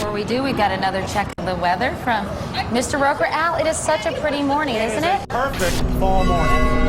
before we do, we've got another check of the weather from Mr. Roker. Al, it is such a pretty morning, isn't it? Perfect fall morning.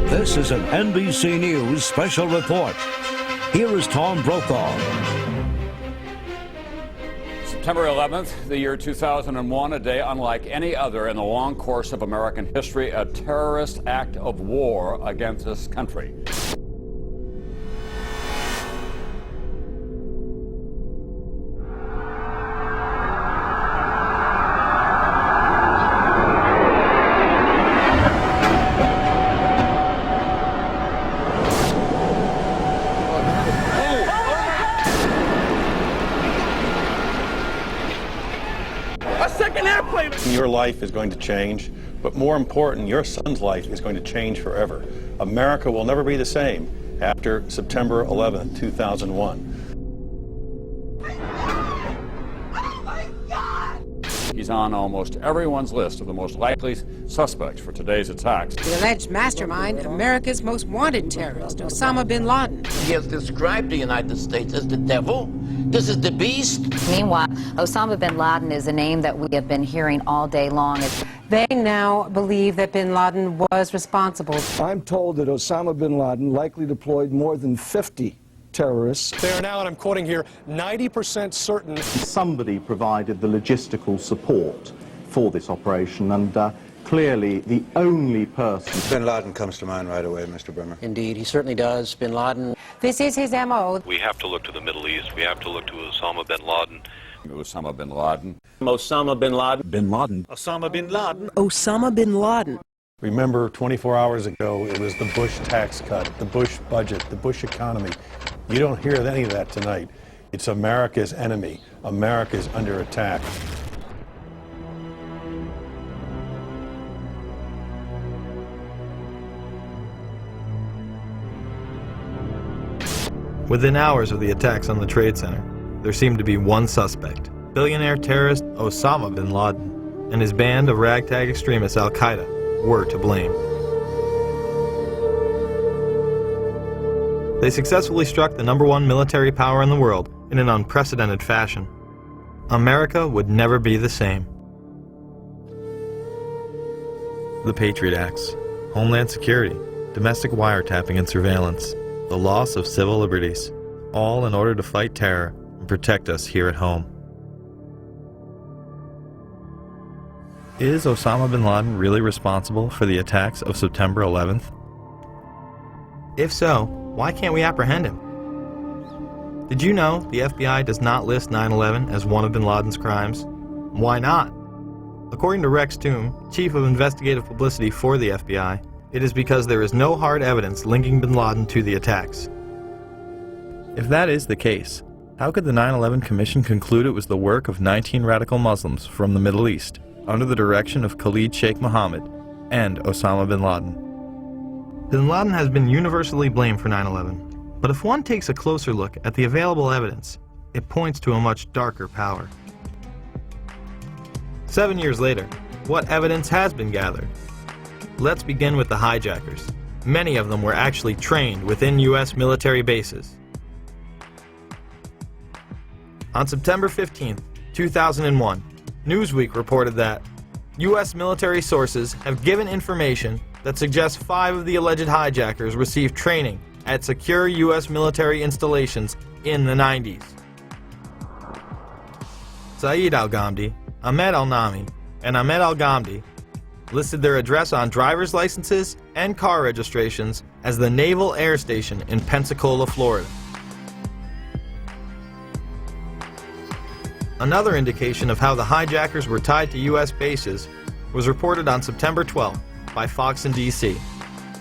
This is an NBC News special report. Here is Tom Brokaw. September 11th, the year 2001, a day unlike any other in the long course of American history, a terrorist act of war against this country. Your life is going to change, but more important, your son's life is going to change forever. America will never be the same after September 11th, 2001. Oh my God! He's on almost everyone's list of the most likely suspects for today's attacks. The alleged mastermind, America's most wanted terrorist, Osama bin Laden. He has described the United States as the devil. This is the beast. Meanwhile, Osama bin Laden is a name that we have been hearing all day long. They now believe that bin Laden was responsible. I'm told that Osama bin Laden likely deployed more than 50 terrorists. They are now, and I'm quoting here, 90% certain. Somebody provided the logistical support for this operation, and clearly the only person. Bin Laden comes to mind right away, Mr. Bermas. Indeed, he certainly does. Bin Laden. This is his M.O. We have to look to the Middle East. We have to look to Osama bin Laden. Osama bin Laden. Osama bin Laden. Bin Laden. Osama bin Laden. Osama bin Laden. Remember, 24 hours ago, it was the Bush tax cut, the Bush budget, the Bush economy. You don't hear any of that tonight. It's America's enemy. America's under attack. Within hours of the attacks on the Trade Center, there seemed to be one suspect, billionaire terrorist Osama bin Laden, and his band of ragtag extremists Al-Qaeda were to blame. They successfully struck the #1 military power in the world in an unprecedented fashion. America would never be the same. The Patriot Acts, Homeland Security, domestic wiretapping and surveillance, the loss of civil liberties, all in order to fight terror and protect us here at home. Is Osama bin Laden really responsible for the attacks of September 11th? If so, why can't we apprehend him? Did you know the FBI does not list 9/11 as one of bin Laden's crimes? Why not? According to Rex Toome, Chief of Investigative Publicity for the FBI, it is because there is no hard evidence linking bin Laden to the attacks. If that is the case, how could the 9/11 Commission conclude it was the work of 19 radical Muslims from the Middle East, under the direction of Khalid Sheikh Mohammed and Osama bin Laden? Bin Laden has been universally blamed for 9/11, but if one takes a closer look at the available evidence, it points to a much darker power. 7 years later, what evidence has been gathered? Let's begin with the hijackers. Many of them were actually trained within U.S. military bases. On September 15, 2001, Newsweek reported that U.S. military sources have given information that suggests 5 of the alleged hijackers received training at secure U.S. military installations in the 90s. Saeed al-Ghamdi, Ahmed al-Nami, and Ahmed al-Ghamdi listed their address on driver's licenses and car registrations as the Naval Air Station in Pensacola, Florida. Another indication of how the hijackers were tied to U.S. bases was reported on September 12th by Fox in D.C.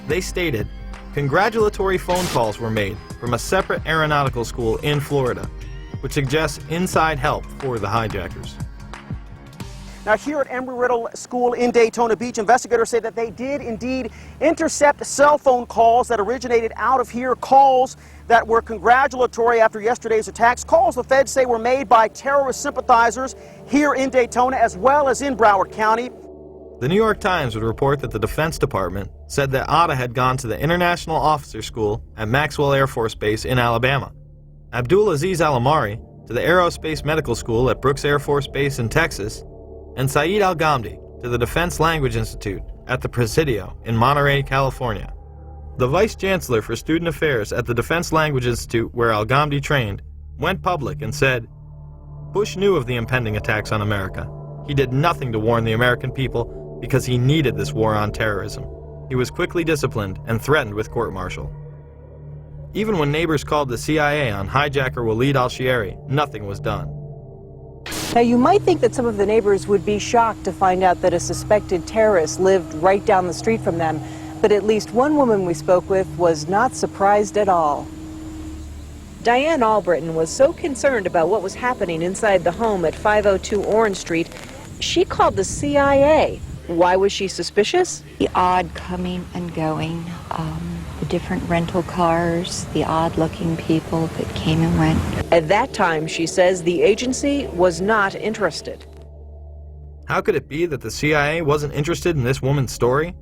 They stated, congratulatory phone calls were made from a separate aeronautical school in Florida, which suggests inside help for the hijackers. Now, here at Embry-Riddle School in Daytona Beach, investigators say that they did indeed intercept cell phone calls that originated out of here, calls that were congratulatory after yesterday's attacks, calls the feds say were made by terrorist sympathizers here in Daytona as well as in Broward County. The New York Times would report that the Defense Department said that Atta had gone to the International Officer School at Maxwell Air Force Base in Alabama, Abdulaziz Al-Amari to the Aerospace Medical School at Brooks Air Force Base in Texas, and Saeed Al-Ghamdi to the Defense Language Institute at the Presidio in Monterey, California. The Vice Chancellor for Student Affairs at the Defense Language Institute, where Al-Ghamdi trained, went public and said, "Bush knew of the impending attacks on America. He did nothing to warn the American people because he needed this war on terrorism. He was quickly disciplined and threatened with court-martial." Even when neighbors called the CIA on hijacker Walid al-Shiari, nothing was done. Now, you might think that some of the neighbors would be shocked to find out that a suspected terrorist lived right down the street from them, but at least one woman we spoke with was not surprised at all. Diane Albritton was so concerned about what was happening inside the home at 502 Orange Street, she called the CIA. Why was she suspicious? The odd coming and going, the different rental cars, the odd-looking people that came and went. At that time, she says, the agency was not interested. How could it be that the CIA wasn't interested in this woman's story?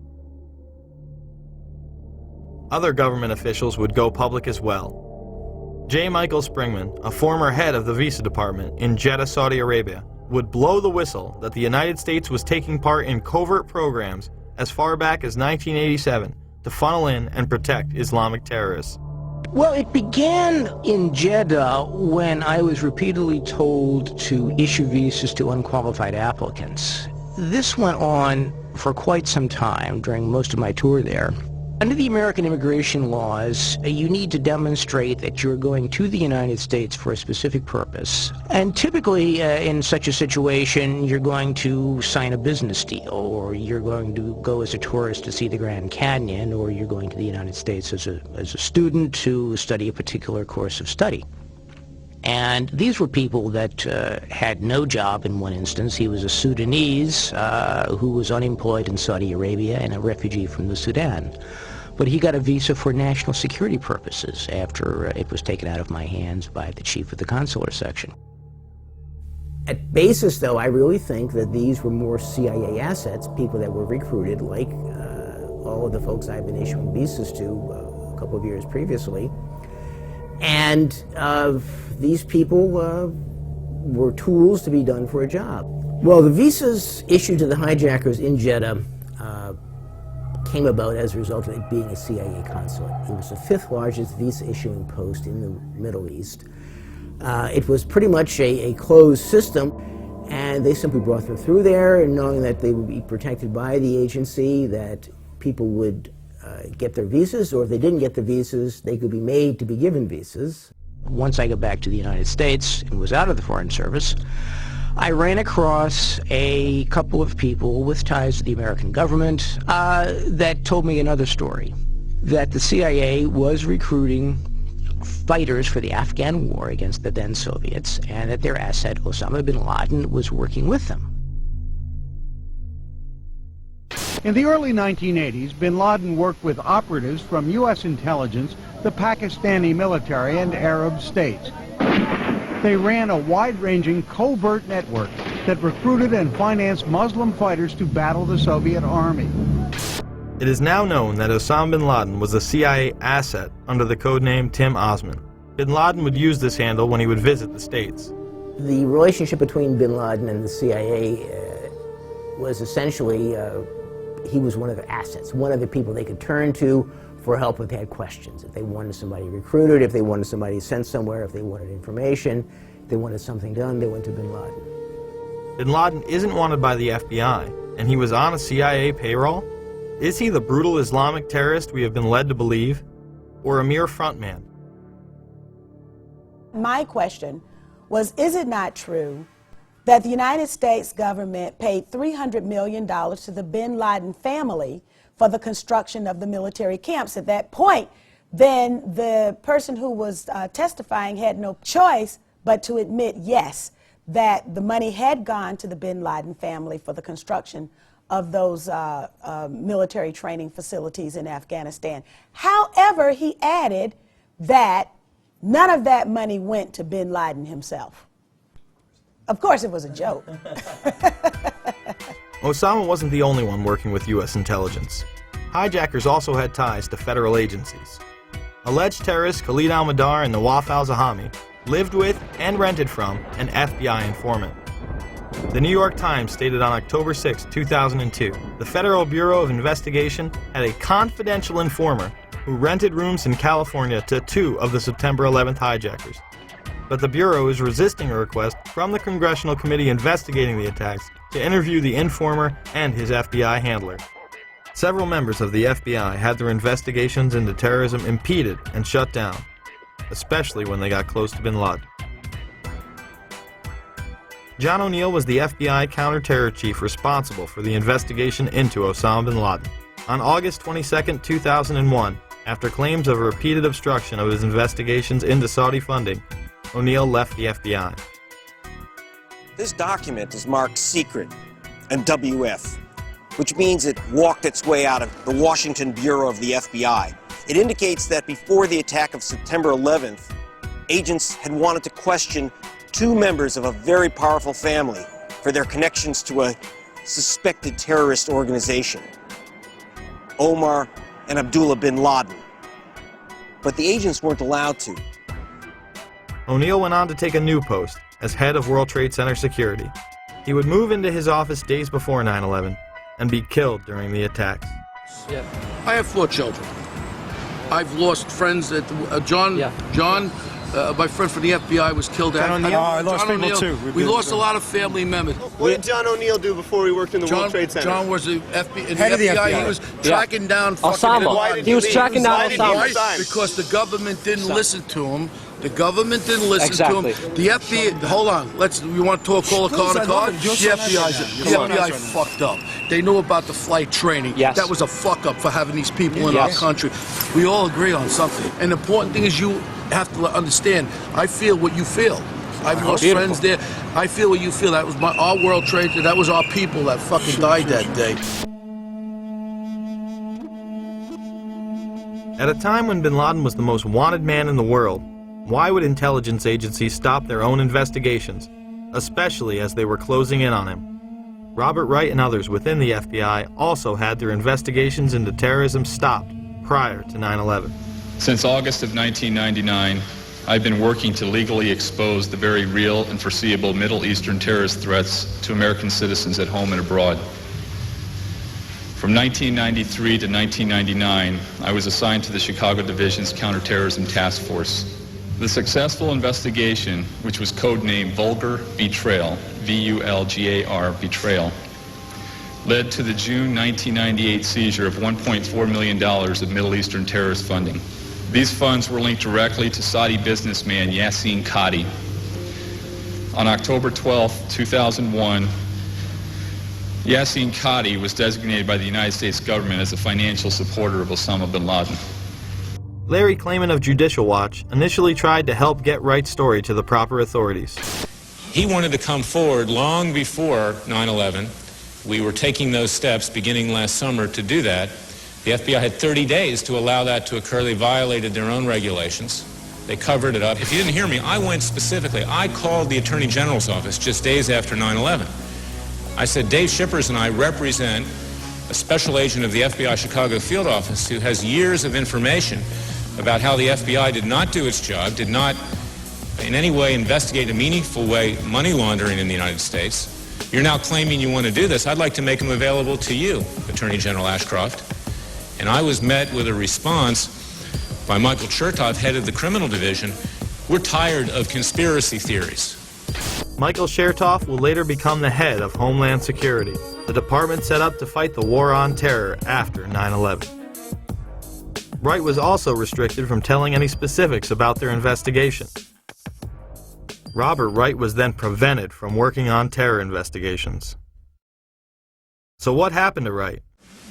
Other government officials would go public as well. J. Michael Springman, a former head of the Visa Department in Jeddah, Saudi Arabia, would blow the whistle that the United States was taking part in covert programs as far back as 1987 to funnel in and protect Islamic terrorists. Well, it began in Jeddah when I was repeatedly told to issue visas to unqualified applicants. This went on for quite some time during most of my tour there. Under the American immigration laws, you need to demonstrate that you're going to the United States for a specific purpose. And typically, in such a situation, you're going to sign a business deal, or you're going to go as a tourist to see the Grand Canyon, or you're going to the United States as a student to study a particular course of study. And these were people that had no job in one instance. He was a Sudanese who was unemployed in Saudi Arabia and a refugee from the Sudan. But he got a visa for national security purposes after it was taken out of my hands by the chief of the consular section. At basis, though, I really think that these were more CIA assets, people that were recruited, like all of the folks I've been issuing visas to a couple of years previously. And these people were tools to be done for a job. Well, the visas issued to the hijackers in Jeddah came about as a result of it being a CIA consulate. It was the 5th largest visa issuing post in the Middle East. It was pretty much a closed system, and they simply brought them through there, and knowing that they would be protected by the agency, that people would get their visas, or if they didn't get the visas, they could be made to be given visas. Once I got back to the United States and was out of the Foreign Service, I ran across a couple of people with ties to the American government that told me another story, that the CIA was recruiting fighters for the Afghan war against the then Soviets, and that their asset, Osama bin Laden, was working with them. In the early 1980s, bin Laden worked with operatives from U.S. intelligence, the Pakistani military, and Arab states. They ran a wide-ranging covert network that recruited and financed Muslim fighters to battle the Soviet army. It is now known that Osama bin Laden was a CIA asset under the codename Tim Osman. Bin Laden would use this handle when he would visit the States. The relationship between bin Laden and the CIA was essentially he was one of their assets, one of the people they could turn to for help if they had questions. If they wanted somebody recruited, if they wanted somebody sent somewhere, if they wanted information, if they wanted something done, they went to bin Laden. Bin Laden isn't wanted by the FBI, and he was on a CIA payroll? Is he the brutal Islamic terrorist we have been led to believe, or a mere frontman? My question was, is it not true that the United States government paid $300 million to the bin Laden family for the construction of the military camps? At that point, then the person who was testifying had no choice but to admit, yes, that the money had gone to the bin Laden family for the construction of those military training facilities in Afghanistan. However, he added that none of that money went to bin Laden himself. Of course, it was a joke. Osama wasn't the only one working with U.S. intelligence. Hijackers also had ties to federal agencies. Alleged terrorists Khalid al-Mihdhar and Nawaf al-Zahami lived with and rented from an FBI informant. The New York Times stated on October 6, 2002, the Federal Bureau of Investigation had a confidential informer who rented rooms in California to 2 of the September 11th hijackers. But the Bureau is resisting a request from the Congressional Committee investigating the attacks to interview the informer and his FBI handler. Several members of the FBI had their investigations into terrorism impeded and shut down, especially when they got close to bin Laden. John O'Neill was the FBI counter-terror chief responsible for the investigation into Osama bin Laden. On August 22, 2001, after claims of repeated obstruction of his investigations into Saudi funding, O'Neill left the FBI. This document is marked secret and WF, which means it walked its way out of the Washington Bureau of the FBI. It indicates that before the attack of September 11th, agents had wanted to question 2 members of a very powerful family for their connections to a suspected terrorist organization, Omar and Abdullah bin Laden. But the agents weren't allowed to. O'Neill went on to take a new post as head of World Trade Center security. He would move into his office days before 9/11 and be killed during the attacks. Yeah. I have 4 children. I've lost friends that John, my friend from the FBI was killed. I lost people too. We lost a lot of family members. What did John O'Neill do before he worked in the World Trade Center? John was the FBI. Head of the FBI. He was tracking down Osama. He was tracking down Osama. Because the government didn't listen to him. The government didn't listen to him. The FBI, hold on, you want to talk all the card? The FBI fucked up. They knew about the flight training. Yes. That was a fuck up for having these people in our country. We all agree on something. And the important thing is you have to understand, I feel what you feel. I've lost friends there. I feel what you feel. That was our World Trade, that was our people that fucking died that day. At a time when bin Laden was the most wanted man in the world, why would intelligence agencies stop their own investigations, especially as they were closing in on him? Robert Wright and others within the FBI also had their investigations into terrorism stopped prior to 9/11. Since August of 1999, I've been working to legally expose the very real and foreseeable Middle Eastern terrorist threats to American citizens at home and abroad. From 1993 to 1999, I was assigned to the Chicago Division's Counterterrorism Task Force. The successful investigation, which was codenamed Vulgar Betrayal, V-U-L-G-A-R, Betrayal, led to the June 1998 seizure of $1.4 million of Middle Eastern terrorist funding. These funds were linked directly to Saudi businessman Yassin Qadi. On October 12, 2001, Yassin Qadi was designated by the United States government as a financial supporter of Osama bin Laden. Larry Klayman of Judicial Watch initially tried to help get Wright's story to the proper authorities. He wanted to come forward long before 9/11. We were taking those steps beginning last summer to do that. The FBI had 30 days to allow that to occur. They violated their own regulations. They covered it up. If you didn't hear me, I went specifically. I called the Attorney General's office just days after 9/11. I said, Dave Shippers and I represent a special agent of the FBI Chicago field office who has years of information about how the FBI did not do its job, did not in any way investigate in a meaningful way money laundering in the United States. You're now claiming you want to do this. I'd like to make them available to you, Attorney General Ashcroft. And I was met with a response by Michael Chertoff, head of the criminal division. We're tired of conspiracy theories. Michael Chertoff will later become the head of Homeland Security, the department set up to fight the war on terror after 9/11. Wright was also restricted from telling any specifics about their investigation. Robert Wright was then prevented from working on terror investigations. So what happened to Wright?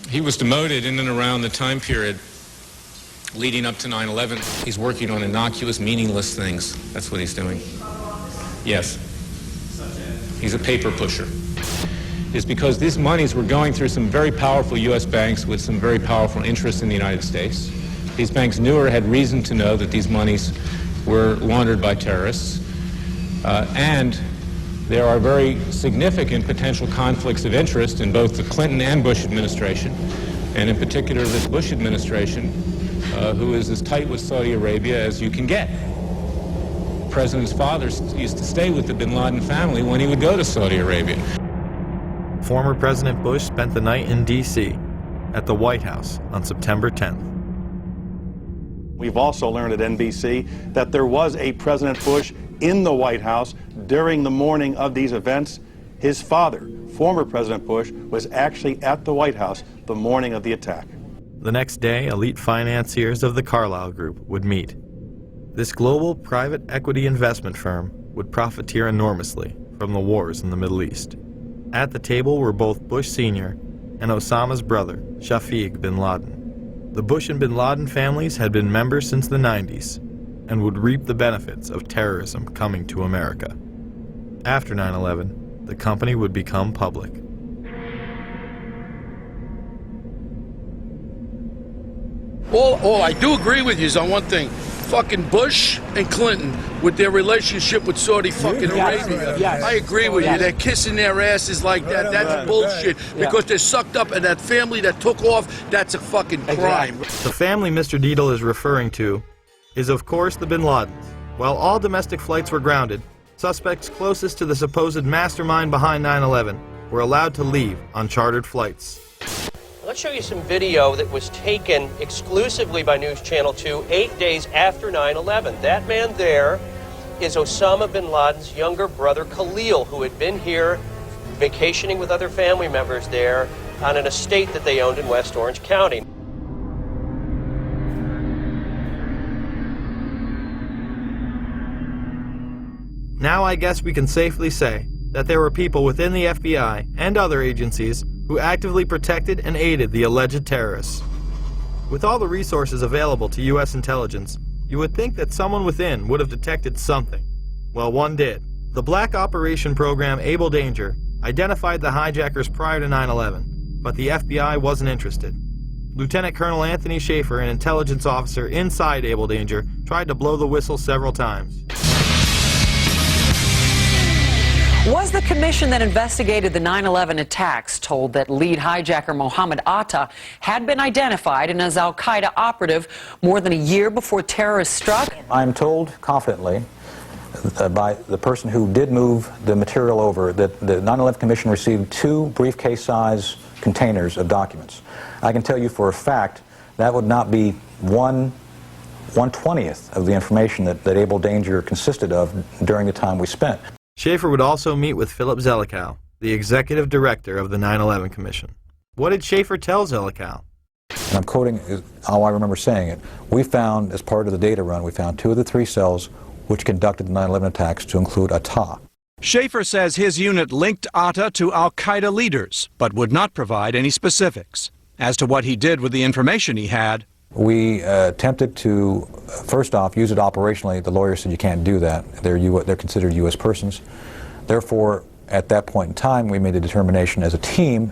He was demoted in and around the time period leading up to 9/11. He's working on innocuous, meaningless things. That's what he's doing. Yes. he's a paper pusher, is because these monies were going through some very powerful U.S. banks with some very powerful interests in the United States. These banks knew or had reason to know that these monies were laundered by terrorists, and there are very significant potential conflicts of interest in both the Clinton and Bush administration, and in particular this Bush administration, who is as tight with Saudi Arabia as you can get. The president's father used to stay with the bin Laden family when he would go to Saudi Arabia. Former President Bush spent the night in D.C. at the White House on September 10th. We've also learned at NBC that there was a President Bush in the White House during the morning of these events. His father, former President Bush, was actually at the White House the morning of the attack. The next day, elite financiers of the Carlyle Group would meet. This global private equity investment firm would profiteer enormously from the wars in the Middle East. At the table were both Bush Sr. and Osama's brother, Shafiq bin Laden. The Bush and bin Laden families had been members since the 90s and would reap the benefits of terrorism coming to America. After 9/11, the company would become public. All I do agree with you is on one thing. Fucking Bush and Clinton with their relationship with Saudi fucking Arabia. Yes. I agree with you. They're kissing their asses like that. That's bullshit. Yeah. Because they're sucked up, and that family that took off, that's a fucking crime. The family Mr. Deedle is referring to is, of course, the bin Ladens. While all domestic flights were grounded, suspects closest to the supposed mastermind behind 9/11 were allowed to leave on chartered flights. Let's show you some video that was taken exclusively by News Channel 2 8 days after 9/11. That man there is Osama bin Laden's younger brother Khalil, who had been here vacationing with other family members there on an estate that they owned in West Orange County. Now I guess we can safely say that there were people within the FBI and other agencies who actively protected and aided the alleged terrorists. With all the resources available to U.S. intelligence, you would think that someone within would have detected something. Well, one did. The Black Operation Program Able Danger identified the hijackers prior to 9/11, but the FBI wasn't interested. Lieutenant Colonel Anthony Schaefer, an intelligence officer inside Able Danger, tried to blow the whistle several times. Was the commission that investigated the 9/11 attacks told that lead hijacker Mohammed Atta had been identified and as al-Qaeda operative more than a year before terrorists struck? I'm told confidently by the person who did move the material over that the 9/11 Commission received 2 briefcase-size containers of documents. I can tell you for a fact that would not be 1/20th of the information that Able Danger consisted of during the time we spent. Schaefer would also meet with Philip Zelikow, the executive director of the 9/11 Commission. What did Schaefer tell Zelikow? And I'm quoting how I remember saying it. We found, as part of the data run, we found 2 of the 3 cells which conducted the 9/11 attacks to include Atta. Schaefer says his unit linked Atta to al-Qaeda leaders, but would not provide any specifics. As to what he did with the information he had, we attempted to, first off, use it operationally. The lawyer said you can't do that. They're considered U.S. persons. Therefore, at that point in time, we made the determination as a team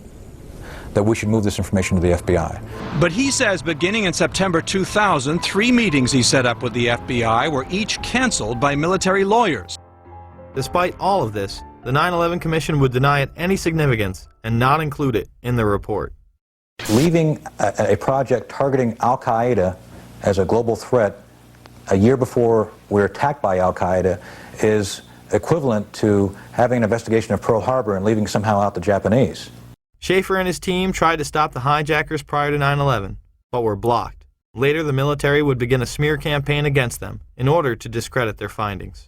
that we should move this information to the FBI. But he says beginning in September 2000, 3 meetings he set up with the FBI were each canceled by military lawyers. Despite all of this, the 9/11 Commission would deny it any significance and not include it in the report. Leaving a project targeting al-Qaeda as a global threat a year before we're attacked by al-Qaeda is equivalent to having an investigation of Pearl Harbor and leaving somehow out the Japanese. Schaefer and his team tried to stop the hijackers prior to 9/11, but were blocked. Later, the military would begin a smear campaign against them in order to discredit their findings.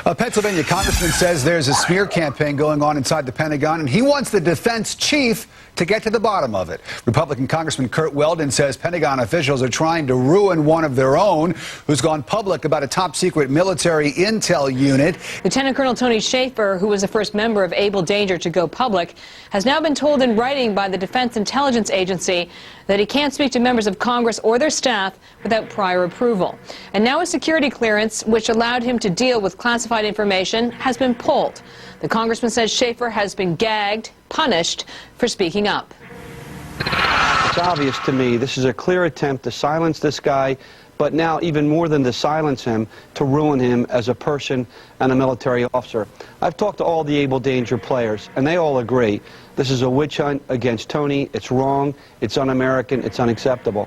A Pennsylvania congressman says there's a smear campaign going on inside the Pentagon, and he wants the defense chief to get to the bottom of it. Republican Congressman Kurt Weldon says Pentagon officials are trying to ruin one of their own who's gone public about a top-secret military intel unit. Lieutenant Colonel Tony Schaefer, who was the first member of Able Danger to go public, has now been told in writing by the Defense Intelligence Agency that he can't speak to members of Congress or their staff without prior approval. And now a security clearance which allowed him to deal with classified classified information has been pulled. The congressman says Schaefer has been gagged, punished for speaking up. It's obvious to me this is a clear attempt to silence this guy, but now even more than to silence him, to ruin him as a person and a military officer. I've talked to all the Able Danger players, and they all agree this is a witch hunt against Tony. It's wrong, it's un-American, it's unacceptable.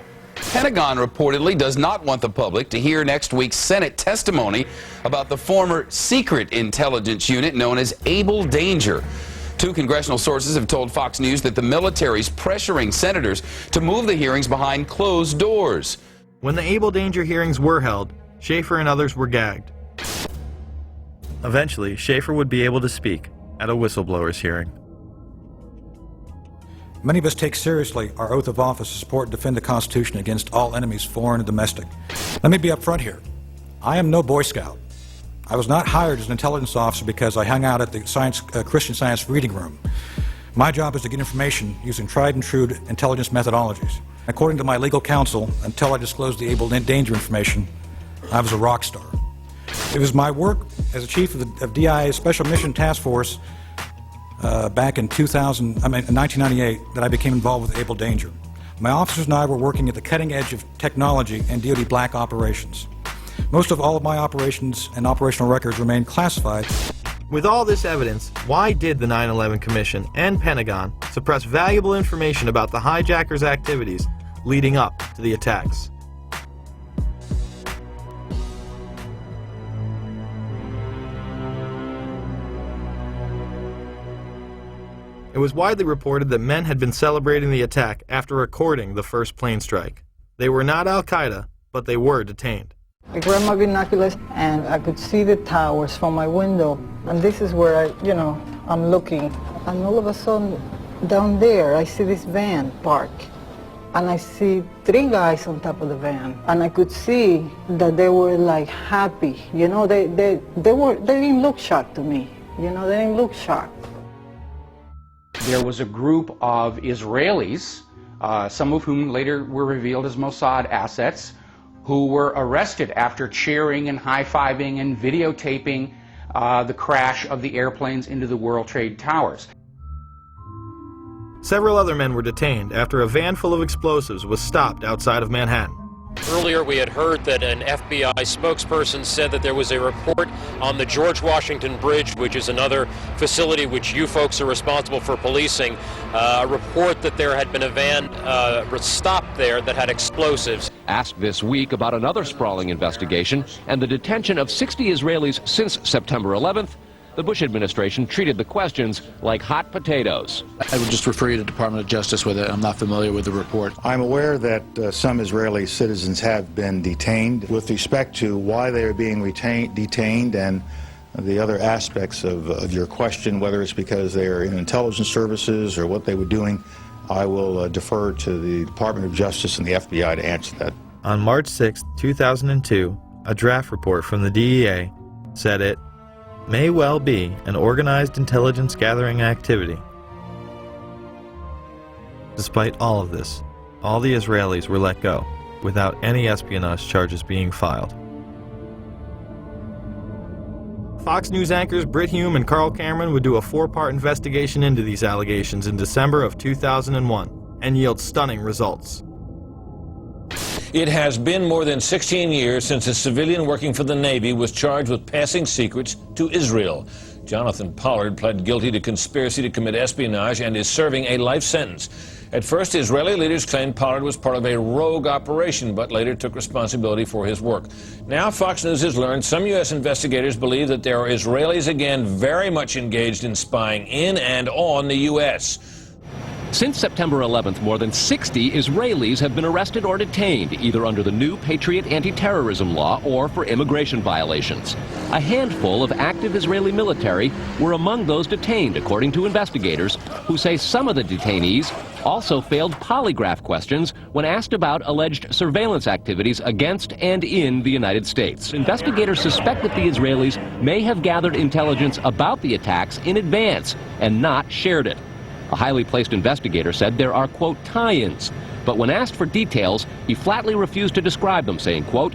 Pentagon reportedly does not want the public to hear next week's Senate testimony about the former secret intelligence unit known as Able Danger. Two congressional sources have told Fox News that the military's pressuring senators to move the hearings behind closed doors. When the Able Danger hearings were held, Schaefer and others were gagged. Eventually, Schaefer would be able to speak at a whistleblower's hearing. Many of us take seriously our oath of office to support and defend the Constitution against all enemies, foreign and domestic. Let me be upfront here. I am no Boy Scout. I was not hired as an intelligence officer because I hung out at the Christian Science reading room. My job is to get information using tried and true intelligence methodologies. According to my legal counsel, until I disclosed the Able Danger information, I was a rock star. It was my work as a chief of DIA's Special Mission Task Force back in 1998 that I became involved with Able Danger. My officers and I were working at the cutting edge of technology and DoD black operations. Most of all of my operations and operational records remain classified. With all this evidence, why did the 9/11 Commission and Pentagon suppress valuable information about the hijackers' activities leading up to the attacks? It was widely reported that men had been celebrating the attack after recording the first plane strike. They were not Al-Qaeda, but they were detained. I grabbed my binoculars and I could see the towers from my window. And this is where I'm looking. And all of a sudden, down there, I see this van park. And I see three guys on top of the van. And I could see that they were like happy. You know, they didn't look shocked to me. You know, they didn't look shocked. There was a group of Israelis, some of whom later were revealed as Mossad assets, who were arrested after cheering and high-fiving and videotaping the crash of the airplanes into the World Trade Towers. Several other men were detained after a van full of explosives was stopped outside of Manhattan. Earlier we had heard that an FBI spokesperson said that there was a report on the George Washington Bridge, which is another facility which you folks are responsible for policing, a report that there had been a van stopped there that had explosives. Asked this week about another sprawling investigation and the detention of 60 Israelis since September 11th, the Bush administration treated the questions like hot potatoes. I would just refer you to the Department of Justice with it. I'm not familiar with the report. I'm aware that some Israeli citizens have been detained. With respect to why they are being detained and the other aspects of your question, whether it's because they are in intelligence services or what they were doing, I will defer to the Department of Justice and the FBI to answer that. On March 6, 2002, a draft report from the DEA said it may well be an organized intelligence gathering activity. Despite all of this, all the Israelis were let go without any espionage charges being filed. Fox News anchors Britt Hume and Carl Cameron would do a 4-part investigation into these allegations in December of 2001 and yield stunning results. It has been more than 16 years since a civilian working for the Navy was charged with passing secrets to Israel. Jonathan Pollard pled guilty to conspiracy to commit espionage and is serving a life sentence. At first, Israeli leaders claimed Pollard was part of a rogue operation, but later took responsibility for his work. Now, Fox News has learned some U.S. investigators believe that there are Israelis again very much engaged in spying in and on the U.S. Since September 11th, more than 60 Israelis have been arrested or detained, either under the new Patriot anti-terrorism law or for immigration violations. A handful of active Israeli military were among those detained, according to investigators, who say some of the detainees also failed polygraph questions when asked about alleged surveillance activities against and in the United States. Investigators suspect that the Israelis may have gathered intelligence about the attacks in advance and not shared it. A highly placed investigator said there are, quote, tie-ins, but when asked for details, he flatly refused to describe them, saying, quote,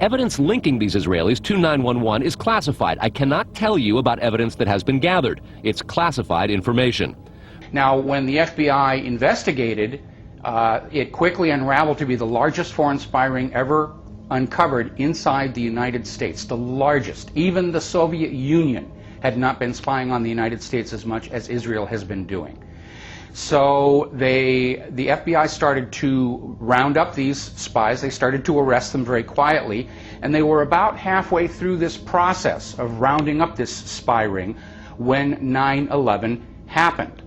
Evidence linking these Israelis to 911 is classified. I cannot tell you about evidence that has been gathered. It's classified information. Now, when the FBI investigated, it quickly unraveled to be the largest foreign spy ring ever uncovered inside the United States, the largest. Even the Soviet Union had not been spying on the United States as much as Israel has been doing. So the FBI started to round up these spies. They started to arrest them very quietly, and they were about halfway through this process of rounding up this spy ring when 9/11 happened.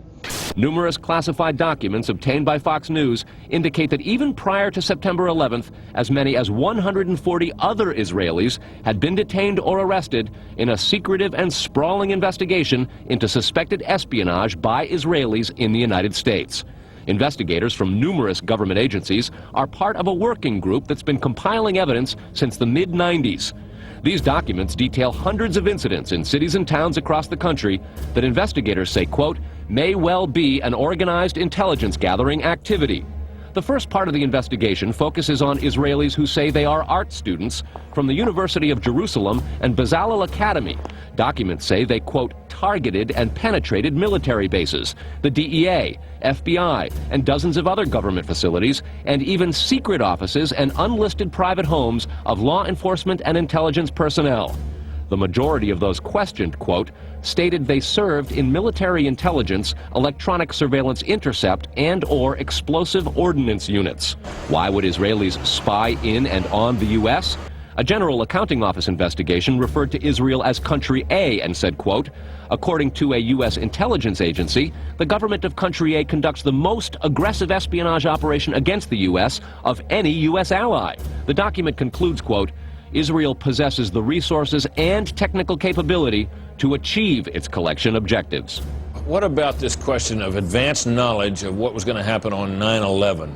Numerous classified documents obtained by Fox News indicate that even prior to September 11th, as many as 140 other Israelis had been detained or arrested in a secretive and sprawling investigation into suspected espionage by Israelis in the United States. Investigators from numerous government agencies are part of a working group that's been compiling evidence since the mid-90s. These documents detail hundreds of incidents in cities and towns across the country that investigators say, quote, may well be an organized intelligence gathering activity. The first part of the investigation focuses on Israelis who say they are art students from the University of Jerusalem and Bezalel Academy. Documents say they, quote, targeted and penetrated military bases, the DEA, FBI, and dozens of other government facilities, and even secret offices and unlisted private homes of law enforcement and intelligence personnel. The majority of those questioned, quote, stated they served in military intelligence, electronic surveillance intercept, and/or explosive ordnance units. Why would Israelis spy in and on the U.S.? A General Accounting Office investigation referred to Israel as Country A and said, quote, according to a U.S. intelligence agency, the government of Country A conducts the most aggressive espionage operation against the U.S. of any U.S. ally. The document concludes, quote, Israel possesses the resources and technical capability to achieve its collection objectives. What about this question of advanced knowledge of what was going to happen on 9/11?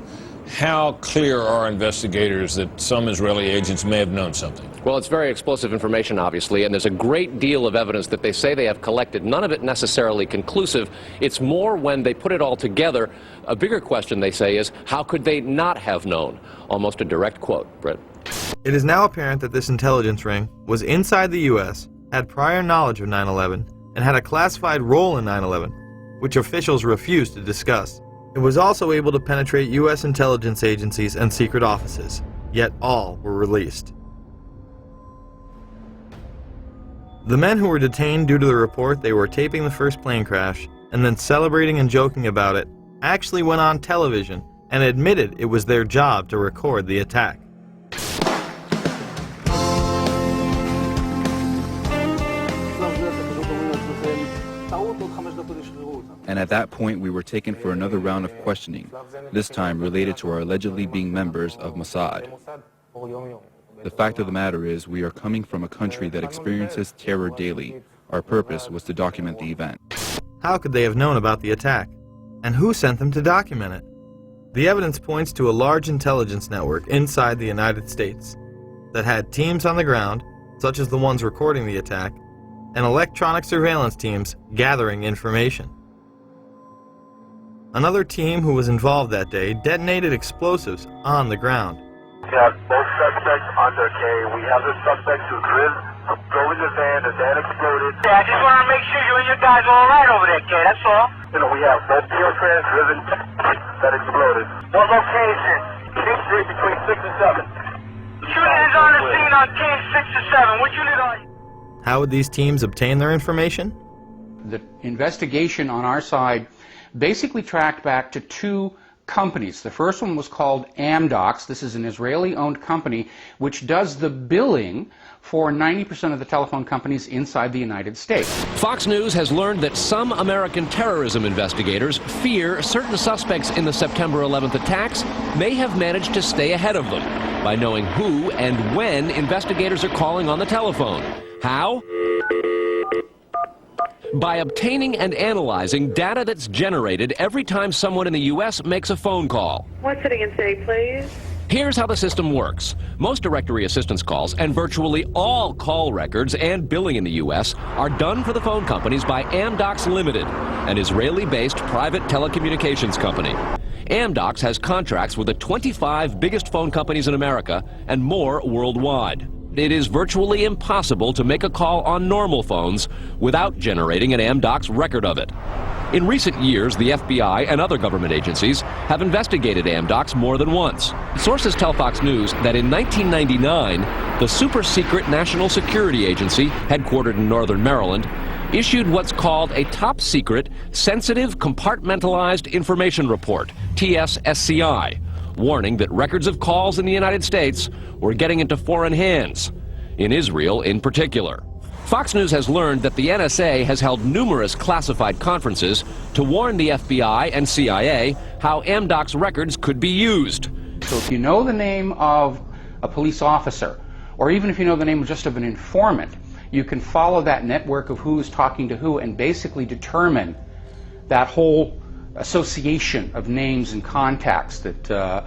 How clear are investigators that some Israeli agents may have known something? Well, it's very explosive information, obviously, and there's a great deal of evidence that they say they have collected, none of it necessarily conclusive. It's more when they put it all together. A bigger question, they say, is how could they not have known? Almost a direct quote, Brett. It is now apparent that this intelligence ring was inside the U.S., had prior knowledge of 9/11, and had a classified role in 9/11, which officials refused to discuss. It was also able to penetrate U.S. intelligence agencies and secret offices, yet all were released. The men who were detained due to the report they were taping the first plane crash and then celebrating and joking about it actually went on television and admitted it was their job to record the attack. And at that point we were taken for another round of questioning, this time related to our allegedly being members of Mossad. The fact of the matter is we are coming from a country that experiences terror daily. Our purpose was to document the event. How could they have known about the attack? And who sent them to document it? The evidence points to a large intelligence network inside the United States that had teams on the ground, such as the ones recording the attack, and electronic surveillance teams gathering information. Another team who was involved that day detonated explosives on the ground. We have both suspects under K. We have the suspect who drove in the van exploded. Yeah, I just want to make sure you and your guys are all right over there, K, that's all. You know, we have both Trans driven that exploded. What location? King Street between 6 and 7. Shooting is on the scene on King 6 and 7. What unit are you? How would these teams obtain their information? The investigation on our side basically tracked back to two companies. The first one was called Amdocs. This is an Israeli-owned company which does the billing for 90% of the telephone companies inside the United States. Fox News has learned that some American terrorism investigators fear certain suspects in the September 11th attacks may have managed to stay ahead of them by knowing who and when investigators are calling on the telephone. How? By obtaining and analyzing data that's generated every time someone in the U.S. makes a phone call. What's sitting in city, please? Here's how the system works. Most directory assistance calls and virtually all call records and billing in the U.S. are done for the phone companies by Amdocs Limited, an Israeli-based private telecommunications company. Amdocs has contracts with the 25 biggest phone companies in America and more worldwide. It is virtually impossible to make a call on normal phones without generating an Amdocs record of it. In recent years, the FBI and other government agencies have investigated Amdocs more than once. Sources tell Fox News that in 1999, the super-secret National Security Agency, headquartered in Northern Maryland, issued what's called a top-secret, sensitive, compartmentalized information report, TSSCI, warning that records of calls in the United States were getting into foreign hands, in Israel in particular. Fox News has learned that the NSA has held numerous classified conferences to warn the FBI and CIA how Amdocs records could be used. So if you know the name of a police officer, or even if you know the name just of an informant, you can follow that network of who's talking to who and basically determine that whole association of names and contacts that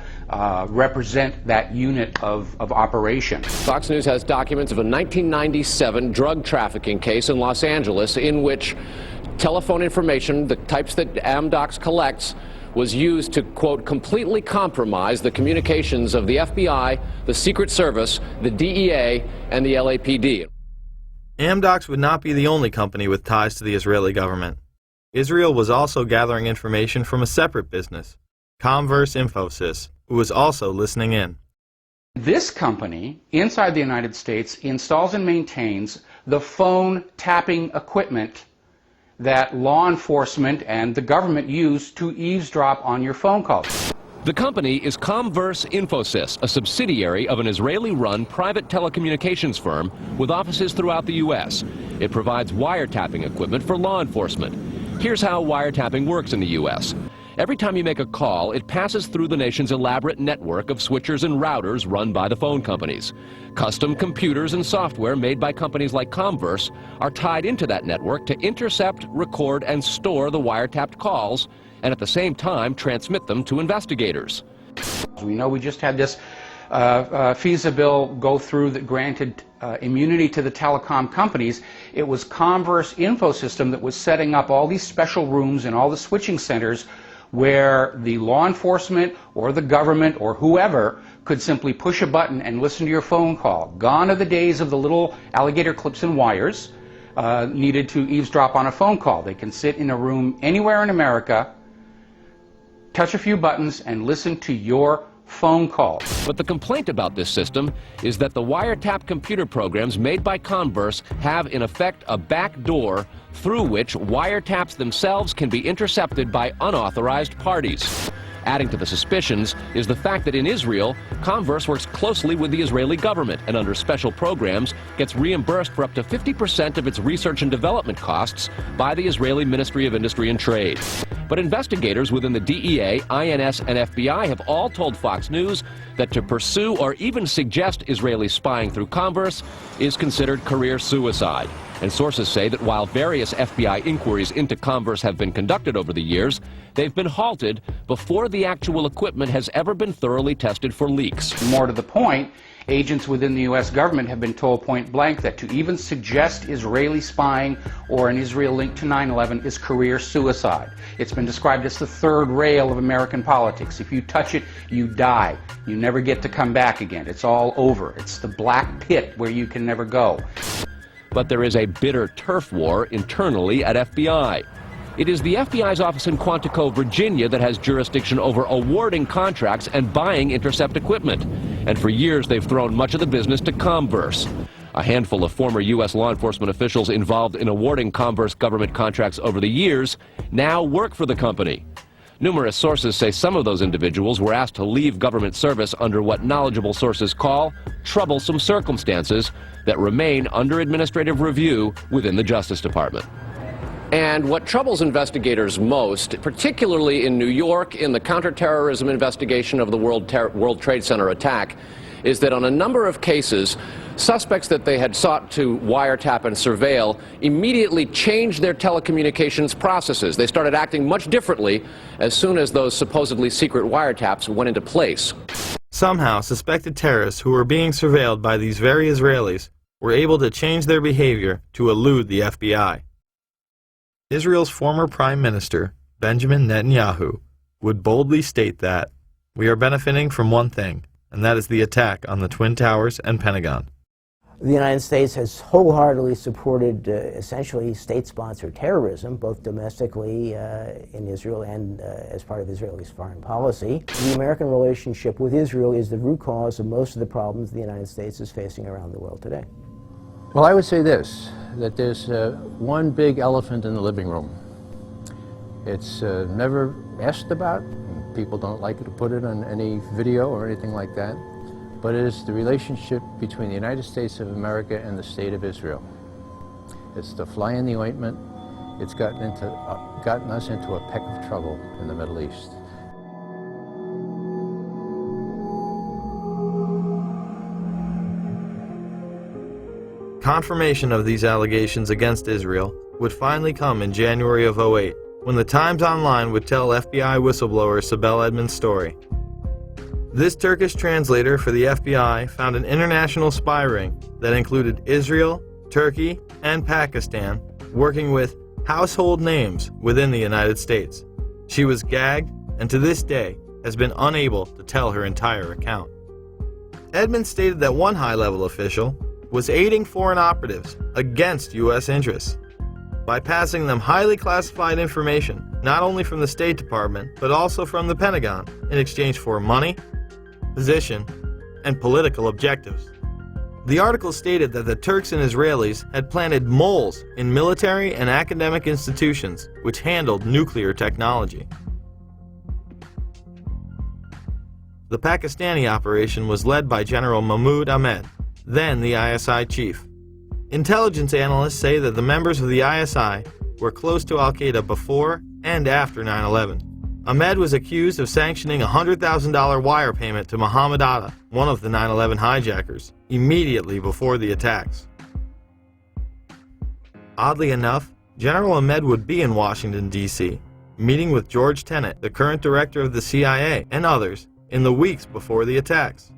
represent that unit of operation. Fox News has documents of a 1997 drug trafficking case in Los Angeles in which telephone information, the types that Amdocs collects, was used to, quote, completely compromise the communications of the FBI, the Secret Service, the DEA, and the LAPD. Amdocs would not be the only company with ties to the Israeli government. Israel was also gathering information from a separate business, Comverse Infosys, who was also listening in. This company, inside the United States, installs and maintains the phone tapping equipment that law enforcement and the government use to eavesdrop on your phone calls. The company is Comverse Infosys, a subsidiary of an Israeli-run private telecommunications firm with offices throughout the U.S. It provides wiretapping equipment for law enforcement. Here's how wiretapping works in the U.S. Every time you make a call, it passes through the nation's elaborate network of switchers and routers run by the phone companies. Custom computers and software made by companies like Comverse are tied into that network to intercept, record, and store the wiretapped calls, and at the same time transmit them to investigators. We know we just had this FISA bill go through that granted immunity to the telecom companies. It was Comverse Infosystem that was setting up all these special rooms and all the switching centers where the law enforcement or the government or whoever could simply push a button and listen to your phone call. Gone are the days of the little alligator clips and wires needed to eavesdrop on a phone call. They can sit in a room anywhere in America, touch a few buttons, and listen to your phone call. But the complaint about this system is that the wiretap computer programs made by Comverse have in effect a back door through which wiretaps themselves can be intercepted by unauthorized parties. Adding to the suspicions is the fact that in Israel, Comverse works closely with the Israeli government and under special programs gets reimbursed for up to 50% of its research and development costs by the Israeli Ministry of Industry and Trade. But investigators within the DEA, INS, and FBI have all told Fox News that to pursue or even suggest Israeli spying through Comverse is considered career suicide. And sources say that while various FBI inquiries into Comverse have been conducted over the years, they've been halted before the actual equipment has ever been thoroughly tested for leaks. More to the point, agents within the U.S. government have been told point blank that to even suggest Israeli spying or an Israel link to 9/11 is career suicide. It's been described as the third rail of American politics. If you touch it, you die. You never get to come back again. It's all over. It's the black pit where you can never go. But there is a bitter turf war internally at FBI. It is the FBI's office in Quantico, Virginia that has jurisdiction over awarding contracts and buying intercept equipment. And for years they've thrown much of the business to Comverse. A handful of former U.S. law enforcement officials involved in awarding Comverse government contracts over the years now work for the company. Numerous sources say some of those individuals were asked to leave government service under what knowledgeable sources call troublesome circumstances that remain under administrative review within the Justice Department. And what troubles investigators most, particularly in New York in the counterterrorism investigation of the World Trade Center attack, is that on a number of cases, suspects that they had sought to wiretap and surveil immediately changed their telecommunications processes. They started acting much differently as soon as those supposedly secret wiretaps went into place. Somehow, suspected terrorists who were being surveilled by these very Israelis were able to change their behavior to elude the FBI. Israel's former Prime Minister, Benjamin Netanyahu, would boldly state that we are benefiting from one thing, and that is the attack on the Twin Towers and Pentagon. The United States has wholeheartedly supported essentially state-sponsored terrorism, both domestically in Israel and as part of Israel's foreign policy. The American relationship with Israel is the root cause of most of the problems the United States is facing around the world today. Well, I would say this, that there's one big elephant in the living room. It's never asked about. People don't like to put it on any video or anything like that. But it is the relationship between the United States of America and the State of Israel. It's the fly in the ointment. It's gotten us into a peck of trouble in the Middle East. Confirmation of these allegations against Israel would finally come in January of 2008, when the Times Online would tell FBI whistleblower Sibel Edmonds' story. This Turkish translator for the FBI found an international spy ring that included Israel, Turkey, and Pakistan working with household names within the United States. She was gagged and to this day has been unable to tell her entire account. Edmonds stated that one high-level official was aiding foreign operatives against U.S. interests by passing them highly classified information, not only from the State Department, but also from the Pentagon, in exchange for money, position, and political objectives. The article stated that the Turks and Israelis had planted moles in military and academic institutions which handled nuclear technology. The Pakistani operation was led by General Mahmoud Ahmed, then the ISI chief. Intelligence analysts say that the members of the ISI were close to Al-Qaeda before and after 9/11. Ahmed was accused of sanctioning a $100,000 wire payment to Mohammed Atta, one of the 9/11 hijackers, immediately before the attacks. Oddly enough, General Ahmed would be in Washington, D.C., meeting with George Tenet, the current director of the CIA, and others, in the weeks before the attacks.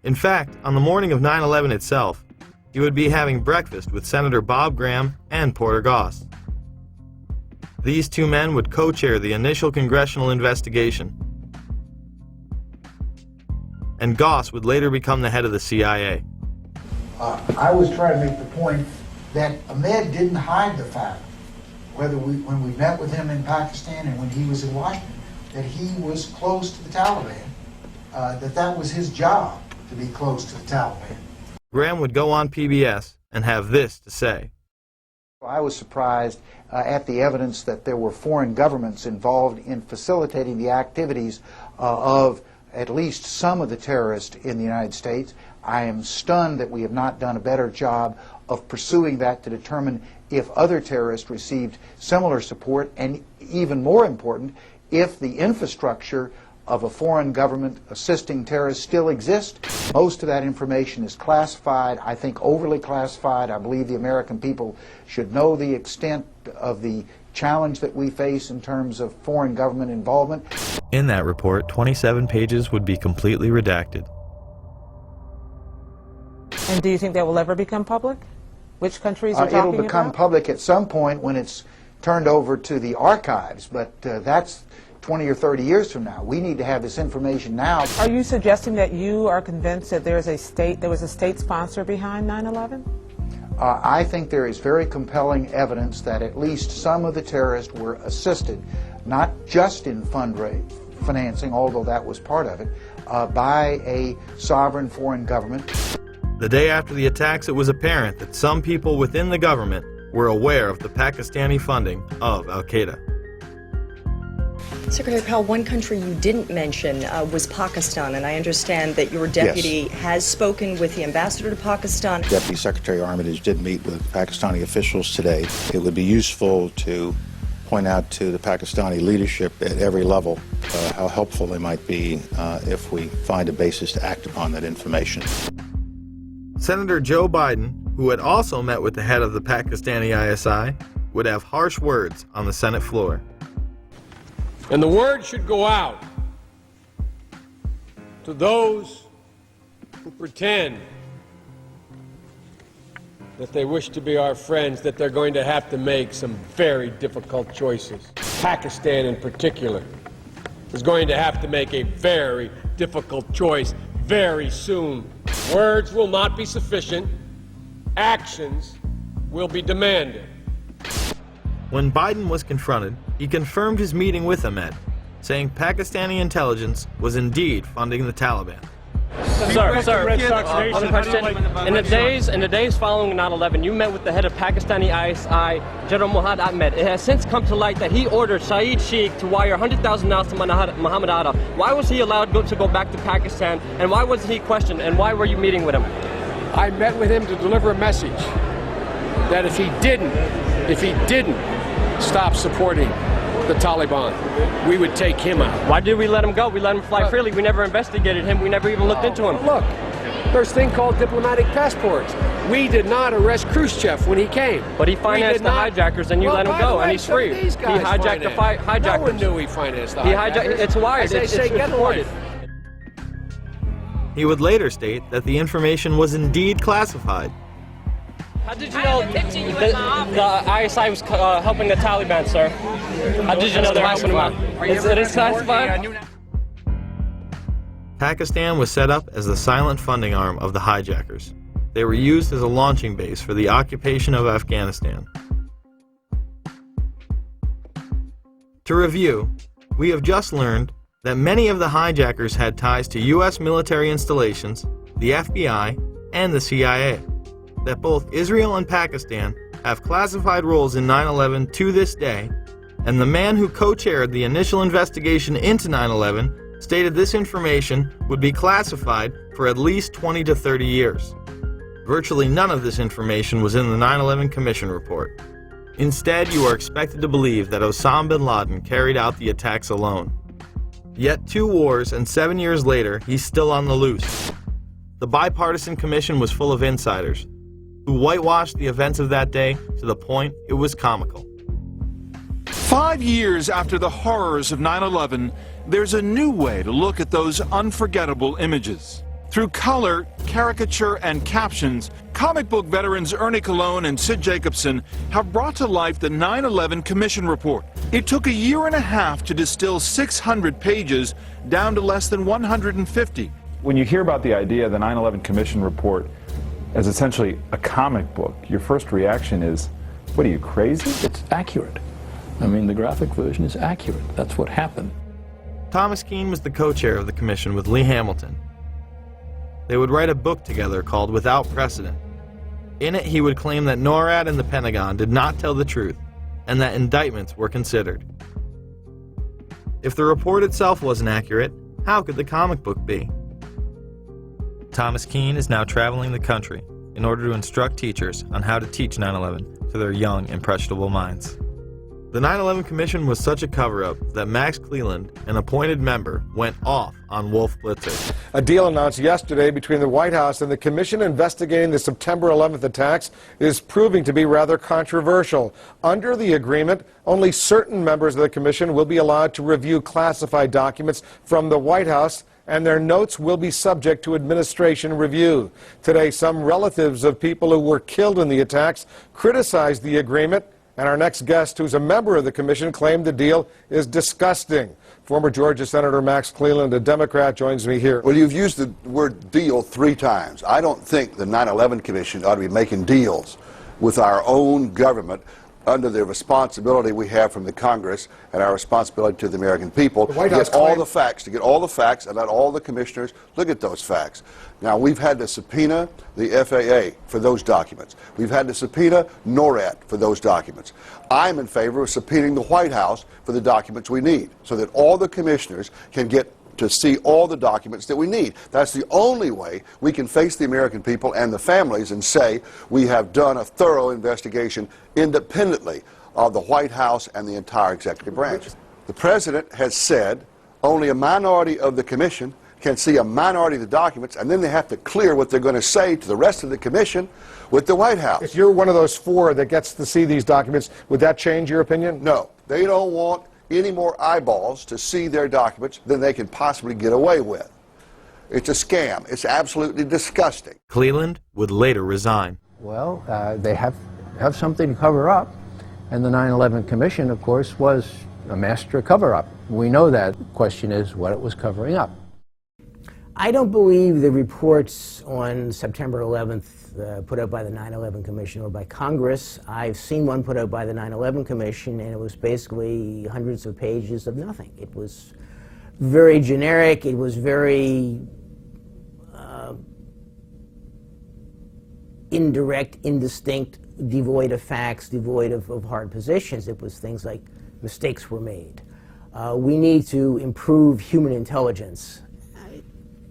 In fact, on the morning of 9/11 itself, he would be having breakfast with Senator Bob Graham and Porter Goss. These two men would co-chair the initial congressional investigation, and Goss would later become the head of the CIA. I was trying to make the point that Ahmed didn't hide the fact, when we met with him in Pakistan and when he was in Washington, that he was close to the Taliban, that was his job, to be close to the Taliban. Graham would go on PBS and have this to say. I was surprised at the evidence that there were foreign governments involved in facilitating the activities of at least some of the terrorists in the United States. I am stunned that we have not done a better job of pursuing that to determine if other terrorists received similar support, and even more important, if the infrastructure of a foreign government assisting terrorists still exists. Most of that information is classified, I think overly classified. I believe the American people should know the extent of the challenge that we face in terms of foreign government involvement. In that report, 27 pages would be completely redacted. And do you think that will ever become public? Which countries are talking about? It'll become public at some point when it's turned over to the archives, but that's 20 or 30 years from now. We need to have this information now. Are you suggesting that you are convinced that there was a state sponsor behind 9/11? I think there is very compelling evidence that at least some of the terrorists were assisted, not just in financing, although that was part of it, by a sovereign foreign government. The day after the attacks, it was apparent that some people within the government were aware of the Pakistani funding of Al-Qaeda. Secretary Powell, one country you didn't mention was Pakistan, and I understand that your deputy has spoken with the ambassador to Pakistan. Deputy Secretary Armitage did meet with Pakistani officials today. It would be useful to point out to the Pakistani leadership at every level how helpful they might be if we find a basis to act upon that information. Senator Joe Biden, who had also met with the head of the Pakistani ISI, would have harsh words on the Senate floor. And the word should go out to those who pretend that they wish to be our friends, that they're going to have to make some very difficult choices. Pakistan in particular is going to have to make a very difficult choice very soon. Words will not be sufficient. Actions will be demanded. When Biden was confronted, he confirmed his meeting with Ahmed, saying Pakistani intelligence was indeed funding the Taliban. Sir, one question. In the days following 9/11, you met with the head of Pakistani ISI, General Muhammad Ahmed. It has since come to light that he ordered Saeed Sheikh to wire $100,000 to Muhammad Atta. Why was he allowed to go back to Pakistan, and why wasn't he questioned, and why were you meeting with him? I met with him to deliver a message that if he didn't stop supporting the Taliban, we would take him out. Why did we let him go? We let him fly freely. We never investigated him. We never even looked into him. Look, there's a thing called diplomatic passports. We did not arrest Khrushchev when he came. But he financed the hijackers, and you let him go, and he's free. He hijacked the hijackers. No one knew he financed the hijackers. It's wired. It's recorded. He would later state that the information was indeed classified. How did you know the ISI was helping the Taliban, sir? How did you know they're helping them? It is classified? Pakistan was set up as the silent funding arm of the hijackers. They were used as a launching base for the occupation of Afghanistan. To review, we have just learned that many of the hijackers had ties to U.S. military installations, the FBI, and the CIA. That both Israel and Pakistan have classified roles in 9/11 to this day, and the man who co-chaired the initial investigation into 9/11 stated this information would be classified for at least 20 to 30 years. Virtually none of this information was in the 9/11 Commission report. Instead, you are expected to believe that Osama bin Laden carried out the attacks alone. Yet 2 wars and 7 years later, he's still on the loose. The bipartisan commission was full of insiders who whitewashed the events of that day to the point it was comical. 5 years after the horrors of 9/11, there's a new way to look at those unforgettable images. Through color, caricature, and captions, comic book veterans Ernie Colon and Sid Jacobson have brought to life the 9/11 Commission Report. It took a year and a half to distill 600 pages down to less than 150. When you hear about the idea of the 9/11 Commission Report as essentially a comic book, your first reaction is, what are you, crazy? It's accurate. I mean, the graphic version is accurate. That's what happened. Thomas Keane was the co-chair of the commission with Lee Hamilton. They would write a book together called Without Precedent. In it, he would claim that NORAD and the Pentagon did not tell the truth, and that indictments were considered. If the report itself wasn't accurate, how could the comic book be? Thomas Keane is now traveling the country in order to instruct teachers on how to teach 9/11 to their young, impressionable minds. The 9/11 Commission was such a cover-up that Max Cleland, an appointed member, went off on Wolf Blitzer. A deal announced yesterday between the White House and the commission investigating the September 11th attacks is proving to be rather controversial. Under the agreement, only certain members of the commission will be allowed to review classified documents from the White House, and their notes will be subject to administration review. Today, some relatives of people who were killed in the attacks criticized the agreement, and our next guest, who's a member of the commission, claimed the deal is disgusting. Former Georgia Senator Max Cleland, a Democrat, joins me here. Well, you've used the word deal 3 times. I don't think the 9/11 Commission ought to be making deals with our own government under the responsibility we have from the Congress and our responsibility to the American people to get all the facts, and let all the commissioners look at those facts. Now, we've had to subpoena the FAA for those documents. We've had to subpoena NORAD for those documents. I'm in favor of subpoenaing the White House for the documents we need, so that all the commissioners can get to see all the documents that we need. That's the only way we can face the American people and the families and say we have done a thorough investigation independently of the White House and the entire executive branch. The President has said only a minority of the commission can see a minority of the documents, and then they have to clear what they're going to say to the rest of the commission with the White House. If you're one of those 4 that gets to see these documents, would that change your opinion? No. They don't want any more eyeballs to see their documents than they can possibly get away with. It's a scam. It's absolutely disgusting. Cleland would later resign. Well, they have something to cover up, and the 9/11 Commission, of course, was a master cover-up. We know that. The question is what it was covering up. I don't believe the reports on September 11th put out by the 9/11 Commission or by Congress. I've seen one put out by the 9/11 Commission, and it was basically hundreds of pages of nothing. It was very generic. It was very indirect, indistinct, devoid of facts, devoid of hard positions. It was things like mistakes were made. We need to improve human intelligence.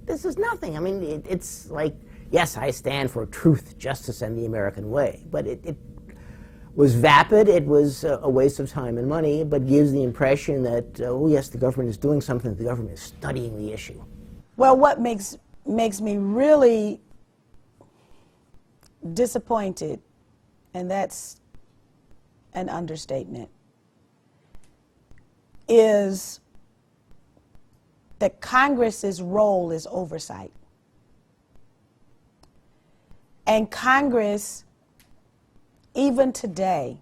This is nothing. I mean, it's like, yes, I stand for truth, justice, and the American way, but it was vapid. It was a waste of time and money, but gives the impression that, oh yes, the government is doing something, the government is studying the issue. Well, what makes me really disappointed, and that's an understatement, is that Congress's role is oversight. And Congress, even today,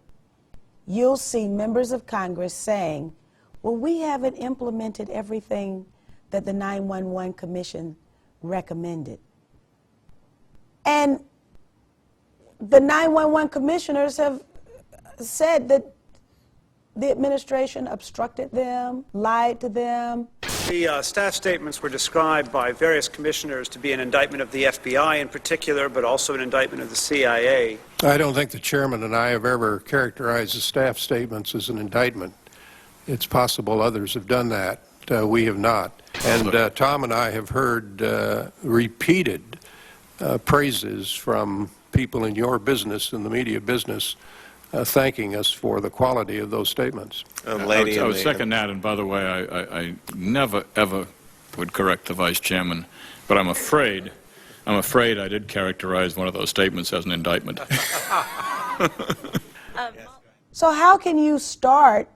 you'll see members of Congress saying, well, we haven't implemented everything that the 9/11 Commission recommended. And the 9/11 commissioners have said that the administration obstructed them, lied to them. The staff statements were described by various commissioners to be an indictment of the FBI in particular, but also an indictment of the CIA. I don't think the chairman and I have ever characterized the staff statements as an indictment. It's possible others have done that. We have not. And Tom and I have heard repeated praises from people in your business, in the media business, thanking us for the quality of those statements. I would second that, and by the way, I never, ever would correct the vice chairman, but I'm afraid I did characterize one of those statements as an indictment. So how can you start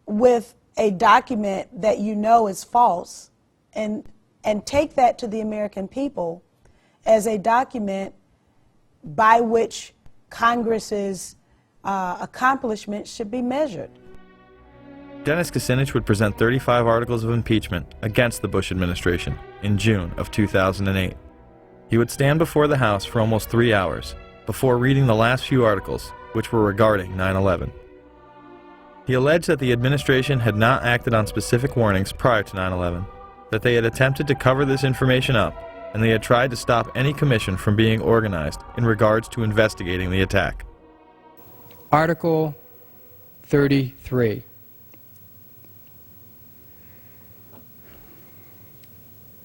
with a document that you know is false and take that to the American people as a document by which Congress's accomplishments should be measured? Dennis Kucinich would present 35 articles of impeachment against the Bush administration in June of 2008. He would stand before the House for almost 3 hours before reading the last few articles, which were regarding 9/11. He alleged that the administration had not acted on specific warnings prior to 9/11, that they had attempted to cover this information up, and they had tried to stop any commission from being organized in regards to investigating the attack. Article 33.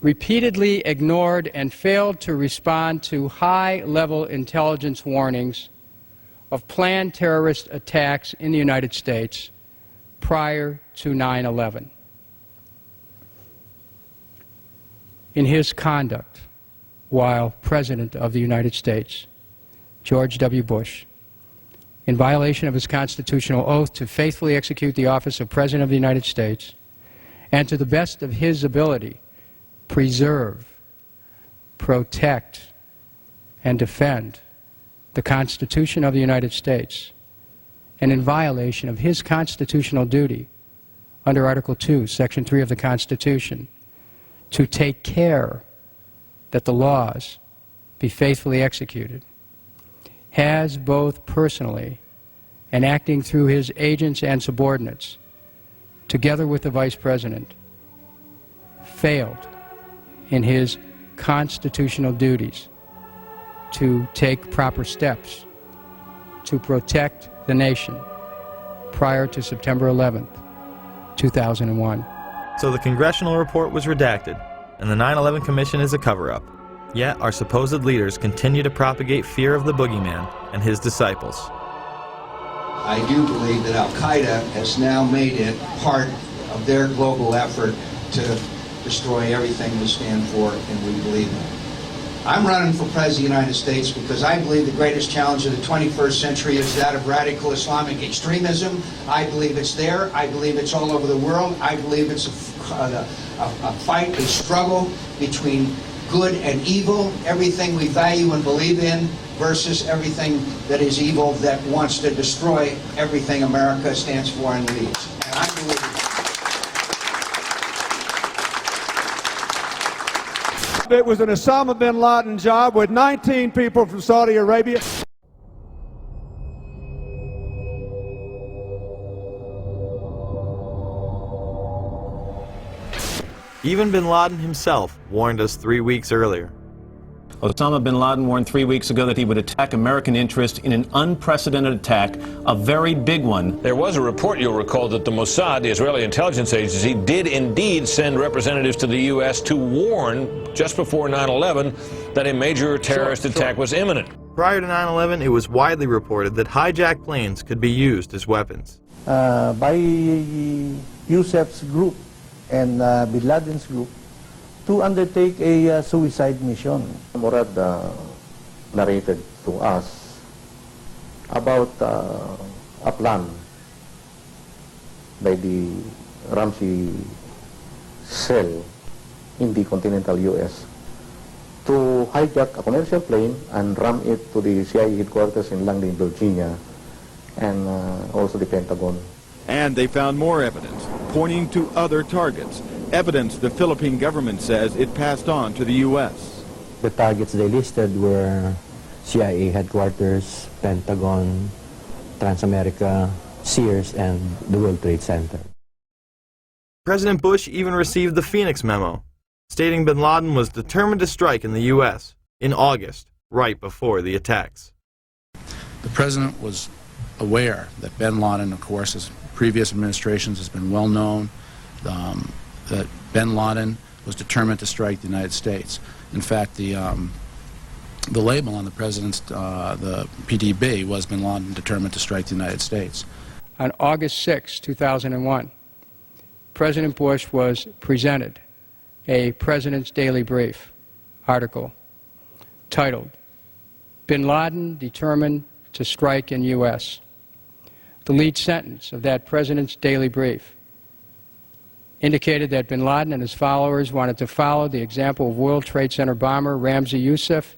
Repeatedly ignored and failed to respond to high-level intelligence warnings of planned terrorist attacks in the United States prior to 9/11. In his conduct while President of the United States, George W. Bush, in violation of his constitutional oath to faithfully execute the office of President of the United States, and to the best of his ability, preserve, protect, and defend the Constitution of the United States, and in violation of his constitutional duty under Article 2, Section 3 of the Constitution, to take care that the laws be faithfully executed, has both personally and acting through his agents and subordinates, together with the Vice President, failed in his constitutional duties to take proper steps to protect the nation prior to September 11th, 2001. So the congressional report was redacted, and the 9/11 Commission is a cover-up. Yet our supposed leaders continue to propagate fear of the boogeyman and his disciples. I do believe that Al-Qaeda has now made it part of their global effort to destroy everything we stand for and we believe in. I'm running for President of the United States because I believe the greatest challenge of the 21st century is that of radical Islamic extremism. I believe it's there. I believe it's all over the world. I believe it's a fight, a struggle between good and evil, everything we value and believe in versus everything that is evil that wants to destroy everything America stands for and leads. And I believe it was an Osama bin Laden job with 19 people from Saudi Arabia. Even bin Laden himself warned us 3 weeks earlier. Osama bin Laden warned 3 weeks ago that he would attack American interest in an unprecedented attack, a very big one. There was a report, you'll recall, that the Mossad, the Israeli intelligence agency, did indeed send representatives to the U.S. to warn just before 9/11 that a major terrorist attack was imminent. Prior to 9/11, it was widely reported that hijacked planes could be used as weapons. By Yusuf's group and bin Laden's group to undertake a suicide mission. Murad narrated to us about a plan by the Ramsey cell in the continental U.S. to hijack a commercial plane and ram it to the CIA headquarters in Langley, Virginia, and also the Pentagon. And they found more evidence pointing to other targets, evidence the Philippine government says it passed on to the U.S. The targets they listed were CIA headquarters, Pentagon, Transamerica, Sears, and the World Trade Center. President Bush even received the Phoenix memo, stating bin Laden was determined to strike in the U.S. in August, right before the attacks. The president was aware that bin Laden, of course, as previous administrations has been well known, that bin Laden was determined to strike the United States. In fact, the label on the president's, the PDB, was bin Laden determined to strike the United States. On August 6, 2001, President Bush was presented a President's Daily Brief article titled, "Bin Laden Determined to Strike in U.S." The lead sentence of that President's Daily Brief indicated that bin Laden and his followers wanted to follow the example of World Trade Center bomber Ramzi Yousef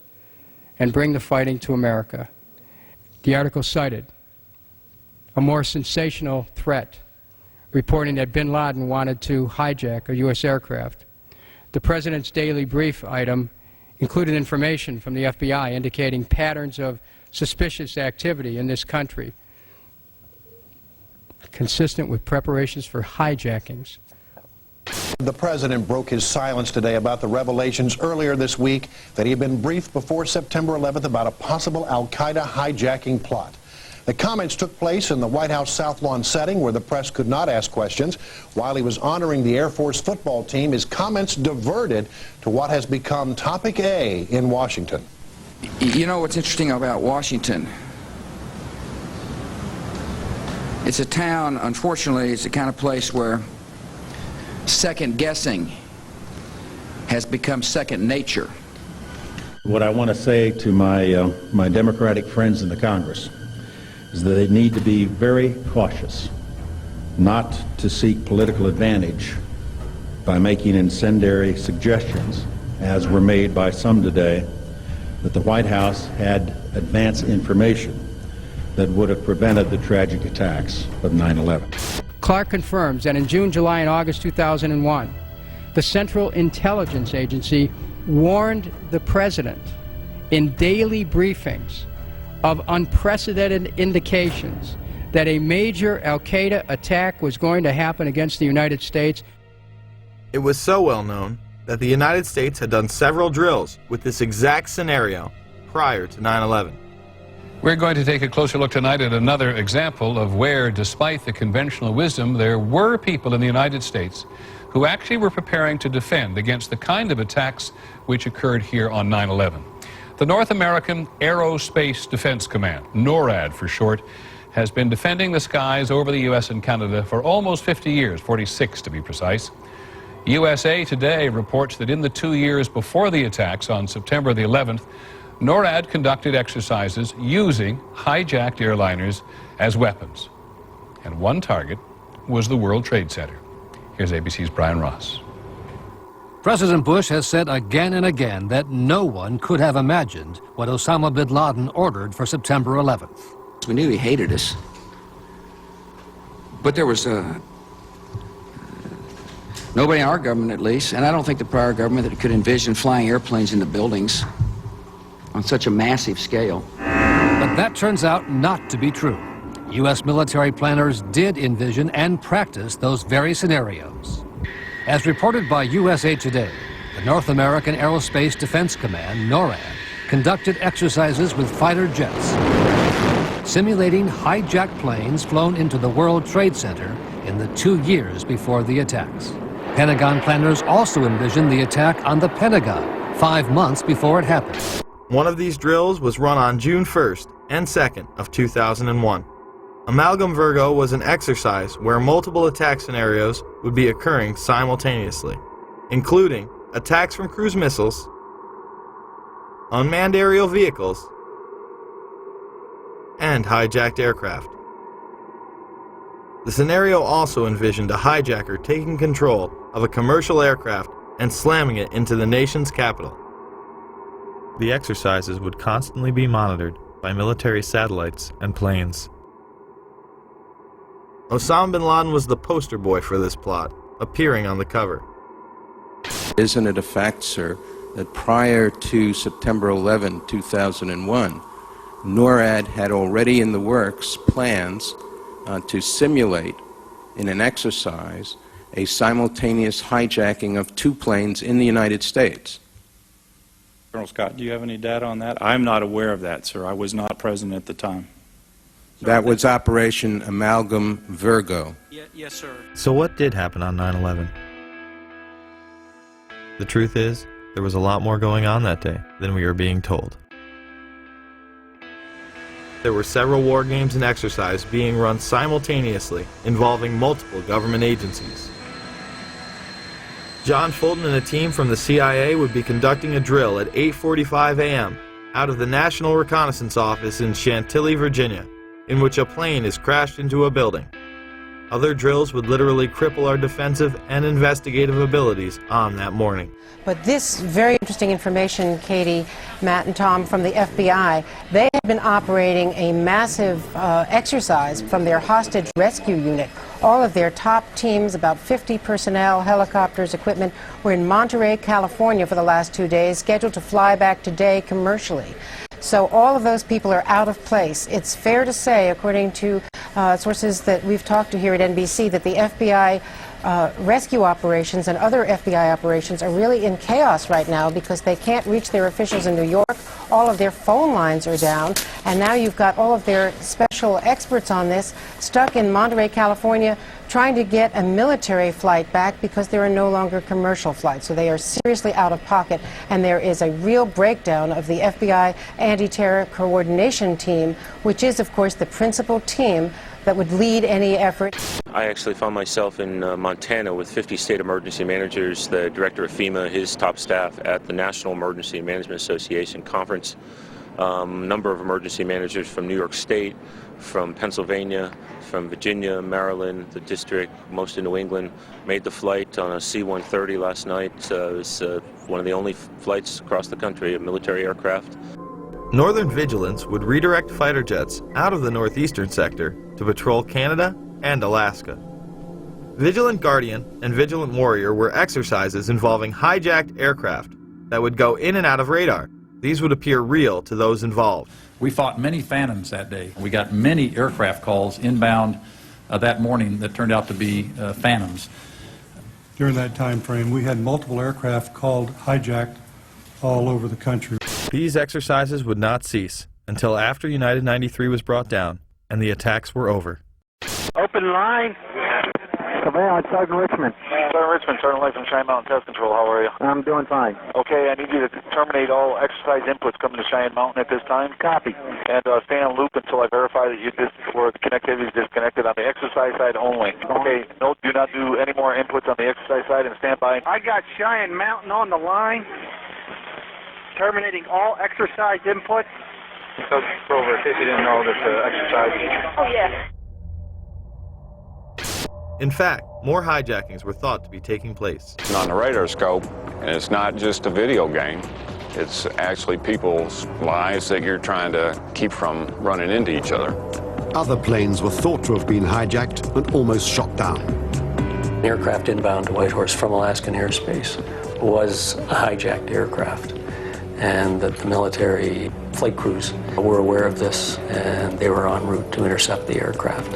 and bring the fighting to America. The article cited a more sensational threat, reporting that bin Laden wanted to hijack a U.S. aircraft. The President's Daily Brief item included information from the FBI indicating patterns of suspicious activity in this country, consistent with preparations for hijackings. The president broke his silence today about the revelations earlier this week that he had been briefed before September 11th about a possible al-Qaeda hijacking plot. The comments took place in the White House South Lawn setting where the press could not ask questions. While he was honoring the Air Force football team, his comments diverted to what has become topic A in Washington. You know what's interesting about Washington? It's a town, unfortunately, it's the kind of place where second guessing has become second nature. What I want to say to my Democratic friends in the Congress is that they need to be very cautious not to seek political advantage by making incendiary suggestions, as were made by some today, that the White House had advance information that would have prevented the tragic attacks of 9/11. Clark confirms that in June, July, and August 2001, the Central Intelligence Agency warned the President in daily briefings of unprecedented indications that a major al-Qaeda attack was going to happen against the United States. It was so well known that the United States had done several drills with this exact scenario prior to 9/11. We're going to take a closer look tonight at another example of where, despite the conventional wisdom, there were people in the United States who actually were preparing to defend against the kind of attacks which occurred here on 9/11. The North American Aerospace Defense Command, NORAD for short, has been defending the skies over the U.S. and Canada for almost 50 years, 46 to be precise. USA Today reports that in the 2 years before the attacks on September the 11th, NORAD conducted exercises using hijacked airliners as weapons. And one target was the World Trade Center. Here's ABC's Brian Ross. President Bush has said again and again that no one could have imagined what Osama bin Laden ordered for September 11th. We knew he hated us. But there was nobody in our government, at least, and I don't think the prior government, that could envision flying airplanes into buildings on such a massive scale. But that turns out not to be true. U.S. military planners did envision and practice those very scenarios. As reported by USA Today, the North American Aerospace Defense Command, NORAD, conducted exercises with fighter jets, simulating hijacked planes flown into the World Trade Center in the 2 years before the attacks. Pentagon planners also envisioned the attack on the Pentagon 5 months before it happened. One of these drills was run on June 1st and 2nd of 2001. Amalgam Virgo was an exercise where multiple attack scenarios would be occurring simultaneously, including attacks from cruise missiles, unmanned aerial vehicles, and hijacked aircraft. The scenario also envisioned a hijacker taking control of a commercial aircraft and slamming it into the nation's capital. The exercises would constantly be monitored by military satellites and planes. Osama bin Laden was the poster boy for this plot, appearing on the cover. Isn't it a fact, sir, that prior to September 11, 2001, NORAD had already in the works plans to simulate in an exercise a simultaneous hijacking of 2 planes in the United States? Colonel Scott, do you have any data on that? I'm not aware of that, sir. I was not present at the time. That was Operation Amalgam Virgo. Yes, sir. So what did happen on 9/11? The truth is, there was a lot more going on that day than we are being told. There were several war games and exercises being run simultaneously, involving multiple government agencies. John Fulton and a team from the CIA would be conducting a drill at 8:45 a.m. out of the National Reconnaissance Office in Chantilly, Virginia, in which a plane is crashed into a building. Other drills would literally cripple our defensive and investigative abilities on that morning. But this very interesting information, Katie, Matt, and Tom, from the FBI, they have been operating a massive exercise from their hostage rescue unit. All of their top teams, about 50 personnel, helicopters, equipment, were in Monterey, California for the last 2 days, scheduled to fly back today commercially. So all of those people are out of place. It's fair to say, according to sources that we've talked to here at NBC, that the FBI rescue operations and other FBI operations are really in chaos right now because they can't reach their officials in New York. All of their phone lines are down, and now you've got all of their special experts on this stuck in Monterey, California, trying to get a military flight back because there are no longer commercial flights. So they are seriously out of pocket, and there is a real breakdown of the FBI anti-terror coordination team, which is, of course, the principal team that would lead any effort. I actually found myself in Montana with 50 state emergency managers, the director of FEMA, his top staff at the National Emergency Management Association conference. Number of emergency managers from New York State, from Pennsylvania, from Virginia, Maryland, the district, most in New England, made the flight on a C-130 last night. It was one of the only flights across the country, a military aircraft. Northern Vigilance would redirect fighter jets out of the northeastern sector to patrol Canada and Alaska. Vigilant Guardian and Vigilant Warrior were exercises involving hijacked aircraft that would go in and out of radar. These would appear real to those involved. We fought many phantoms that day. We got many aircraft calls inbound that morning that turned out to be phantoms. During that time frame, we had multiple aircraft called hijacked all over the country. These exercises would not cease until after United 93 was brought down and the attacks were over. Open line. Surveillance, Sergeant Richmond. Sergeant Richmond, Sergeant Life from Cheyenne Mountain Test Control. How are you? I'm doing fine. Okay, I need you to terminate all exercise inputs coming to Cheyenne Mountain at this time. Copy. And stay on loop until I verify that the connectivity is disconnected on the exercise side only. Okay, no, do not do any more inputs on the exercise side and stand by. I got Cheyenne Mountain on the line. Terminating all exercise inputs. So, over, in case you didn't know that exercise. Oh, yeah. In fact, more hijackings were thought to be taking place. On the radar scope, And it's not just a video game. It's actually people's lives that you're trying to keep from running into each other. Other planes were thought to have been hijacked and almost shot down. An aircraft inbound to Whitehorse from Alaskan airspace was a hijacked aircraft, and that the military flight crews were aware of this, and they were en route to intercept the aircraft.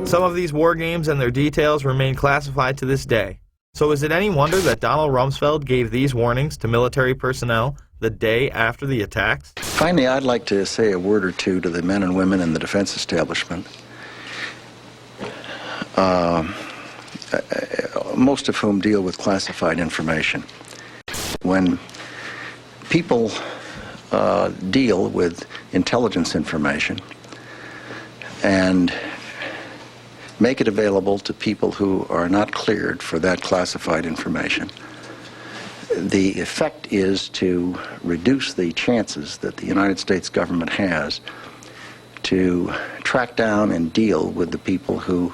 Some of these war games and their details remain classified to this day. So is it any wonder that Donald Rumsfeld gave these warnings to military personnel the day after the attacks? Finally, I'd like to say a word or two to the men and women in the defense establishment, most of whom deal with classified information. When people deal with intelligence information and make it available to people who are not cleared for that classified information, the effect is to reduce the chances that the United States government has to track down and deal with the people who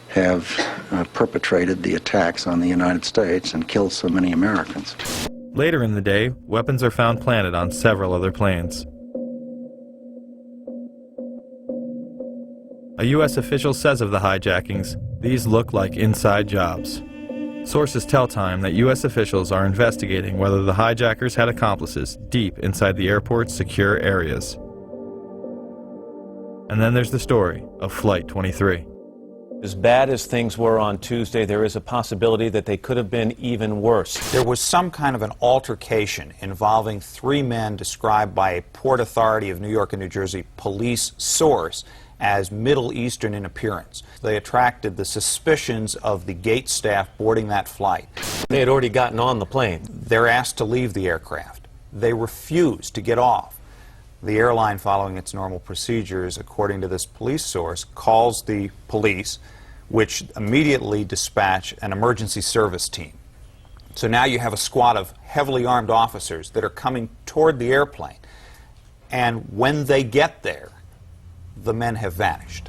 have perpetrated the attacks on the United States and killed so many Americans. Later in the day, weapons are found planted on several other planes. A U.S. official says of the hijackings, these look like inside jobs. Sources tell Time that U.S. officials are investigating whether the hijackers had accomplices deep inside the airport's secure areas. And then there's the story of Flight 23. As bad as things were on Tuesday, there is a possibility that they could have been even worse. There was some kind of an altercation involving 3 men described by a Port Authority of New York and New Jersey police source as Middle Eastern in appearance. They attracted the suspicions of the gate staff boarding that flight. They had already gotten on the plane. They're asked to leave the aircraft. They refuse to get off. The airline, following its normal procedures, according to this police source, calls the police, which immediately dispatch an emergency service team. So now you have a squad of heavily armed officers that are coming toward the airplane. And when they get there, the men have vanished.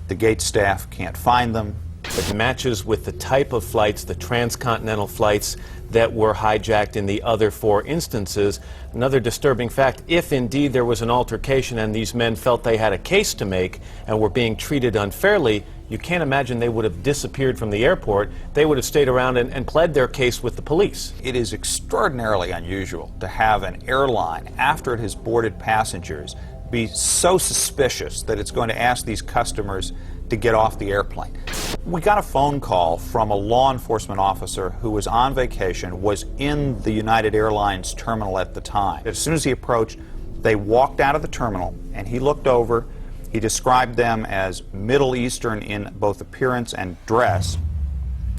The gate staff can't find them. It matches with the type of flights, the transcontinental flights that were hijacked in the other 4 instances. Another disturbing fact, if indeed there was an altercation and these men felt they had a case to make and were being treated unfairly, you can't imagine they would have disappeared from the airport. They would have stayed around and pled their case with the police. It is extraordinarily unusual to have an airline, after it has boarded passengers, be so suspicious that it's going to ask these customers to get off the airplane. We got a phone call from a law enforcement officer who was on vacation, was in the United Airlines terminal at the time. As soon as he approached, they walked out of the terminal, and he looked over. He described them as Middle Eastern in both appearance and dress.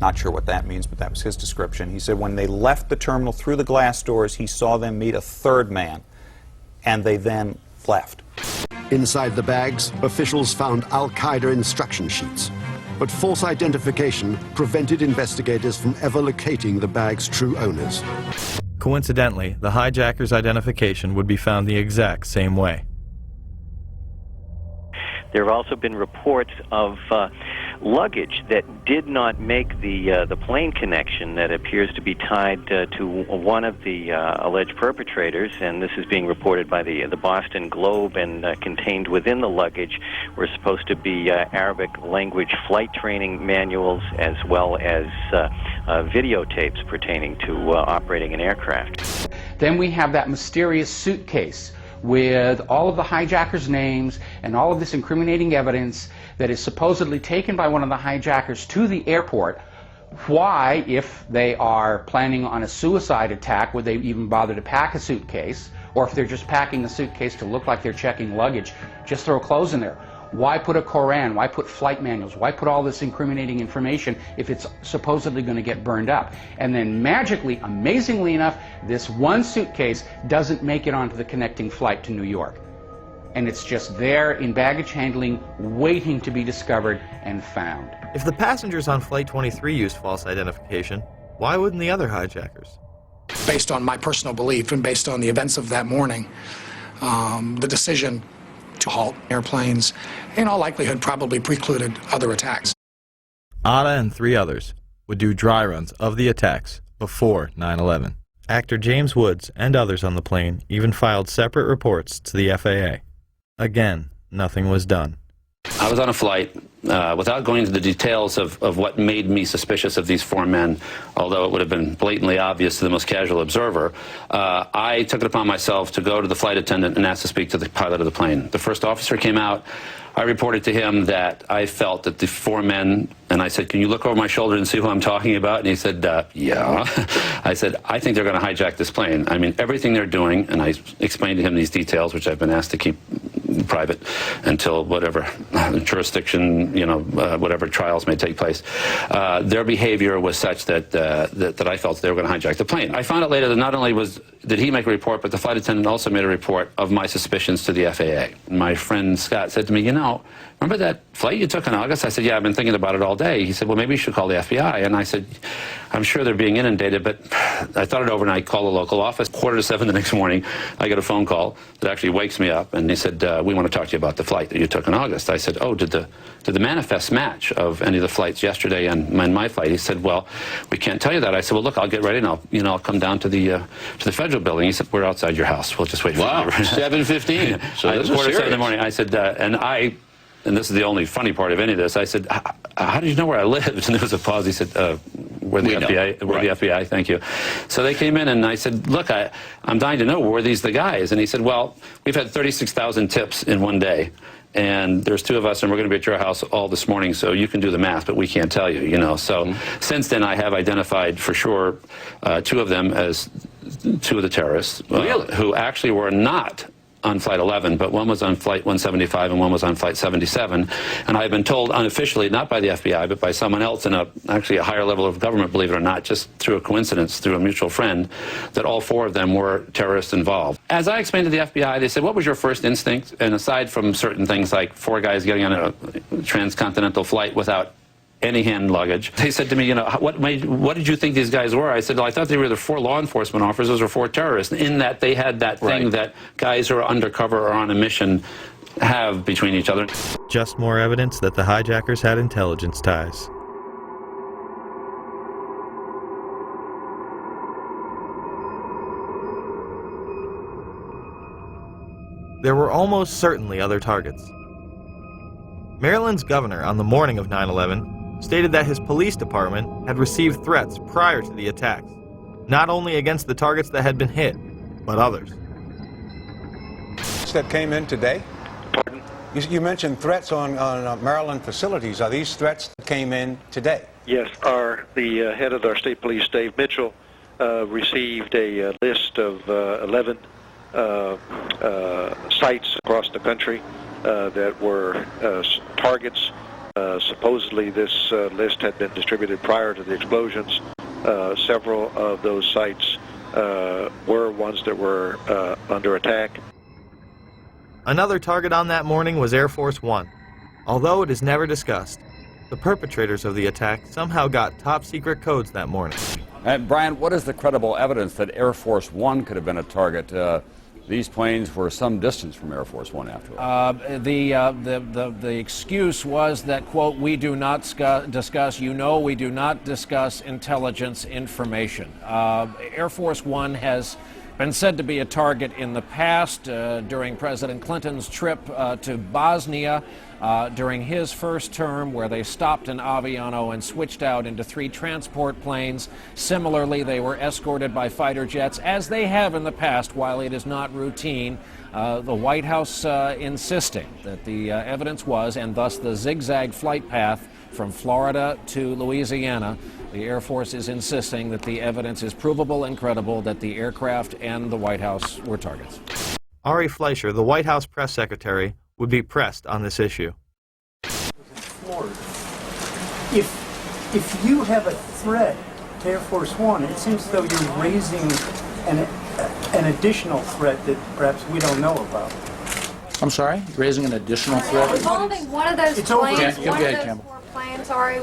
Not sure what that means, but that was his description. He said when they left the terminal through the glass doors, he saw them meet a 3rd man, and they then left. Inside the bags, officials found Al-Qaeda instruction sheets, but false identification prevented investigators from ever locating the bag's true owners. Coincidentally, the hijackers' identification would be found the exact same way. There have also been reports of luggage that did not make the plane connection that appears to be tied to one of the alleged perpetrators, and this is being reported by the Boston Globe, and contained within the luggage were supposed to be Arabic language flight training manuals as well as videotapes pertaining to operating an aircraft. Then we have that mysterious suitcase with all of the hijackers' names and all of this incriminating evidence that is supposedly taken by one of the hijackers to the airport. Why, if they are planning on a suicide attack, would they even bother to pack a suitcase? Or if they're just packing a suitcase to look like they're checking luggage, just throw clothes in there. Why put a Koran? Why put flight manuals? Why put all this incriminating information if it's supposedly going to get burned up? And then magically, amazingly enough, this one suitcase doesn't make it onto the connecting flight to New York. And it's just there in baggage handling, waiting to be discovered and found. If the passengers on Flight 23 used false identification, why wouldn't the other hijackers? Based on my personal belief and based on the events of that morning, the decision to halt airplanes, in all likelihood, probably precluded other attacks. Atta and 3 others would do dry runs of the attacks before 9/11. Actor James Woods and others on the plane even filed separate reports to the FAA. Again, nothing was done. I was on a flight, without going into the details of what made me suspicious of these four men, although it would have been blatantly obvious to the most casual observer, I took it upon myself to go to the flight attendant and ask to speak to the pilot of the plane. The first officer came out. I reported to him that I felt that the four men, and I said, can you look over my shoulder and see who I'm talking about? And he said, yeah. I said, I think they're going to hijack this plane. I mean, everything they're doing, and I explained to him these details, which I've been asked to keep private until whatever jurisdiction, whatever trials may take place. Their behavior was such that I felt they were going to hijack the plane. I found out later that not only did he make a report, but the flight attendant also made a report of my suspicions to the FAA. My friend Scott said to me, remember that flight you took in August? I said, yeah, I've been thinking about it all day. He said, well, maybe you should call the FBI. And I said, I'm sure they're being inundated, but I thought it over and I called the local office. 6:45 the next morning, I get a phone call that actually wakes me up, and he said, we want to talk to you about the flight that you took in August. I said, oh, did the manifest match of any of the flights yesterday and my flight? He said, well, we can't tell you that. I said, well, look, I'll get ready and I'll come down to the federal building. He said, we're outside your house. We'll just wait for you. Wow, 7:15. So this is 6:45 in the morning. I said, and this is the only funny part of any of this, I said, how did you know where I lived? And there was a pause. He said, we're the FBI. We're the FBI, thank you. So they came in, and I said, look, I'm dying to know, were these the guys? And he said, well, we've had 36,000 tips in one day, and there's two of us, and we're going to be at your house all this morning, so you can do the math, but we can't tell you, So since then, I have identified for sure two of them as two of the terrorists who actually were not on Flight 11, but one was on Flight 175 and one was on Flight 77. And I've been told unofficially, not by the FBI, but by someone else in actually a higher level of government, believe it or not, just through a coincidence, through a mutual friend, that all four of them were terrorists involved. As I explained to the FBI, they said, what was your first instinct? And aside from certain things like four guys getting on a transcontinental flight without any hand luggage, they said to me, what did you think these guys were? I said, well, I thought they were either four law enforcement officers or four terrorists, in that they had that thing that guys who are undercover or on a mission have between each other. Just more evidence that the hijackers had intelligence ties. There were almost certainly other targets. Maryland's governor, on the morning of 9/11, stated that his police department had received threats prior to the attacks, not only against the targets that had been hit, but others. That came in today? Pardon? You mentioned threats on Maryland facilities. Are these threats that came in today? Yes. The head of our state police, Dave Mitchell, received a list of 11 sites across the country that were targets. Supposedly this list had been distributed prior to the explosions. Several of those sites were ones that were under attack. Another target on that morning was Air Force One. Although it is never discussed, the perpetrators of the attack somehow got top-secret codes that morning. Brian, what is the credible evidence that Air Force One could have been a target? These planes were some distance from Air Force One, after all. The excuse was that, quote, we do not discuss, we do not discuss intelligence information. Air Force One has been said to be a target in the past during President Clinton's trip to Bosnia during his first term, where they stopped in Aviano and switched out into 3 transport planes. Similarly, they were escorted by fighter jets, as they have in the past, while it is not routine. The White House insisting that the evidence was, and thus the zigzag flight path from Florida to Louisiana. The Air Force is insisting that the evidence is provable and credible that the aircraft and the White House were targets. Ari Fleischer, the White House press secretary, would be pressed on this issue. Florida. If you have a threat to Air Force One, it seems as though you're raising an additional threat that perhaps we don't know about. I'm sorry? Raising an additional threat? Involving one of those planes, four planes, Ari,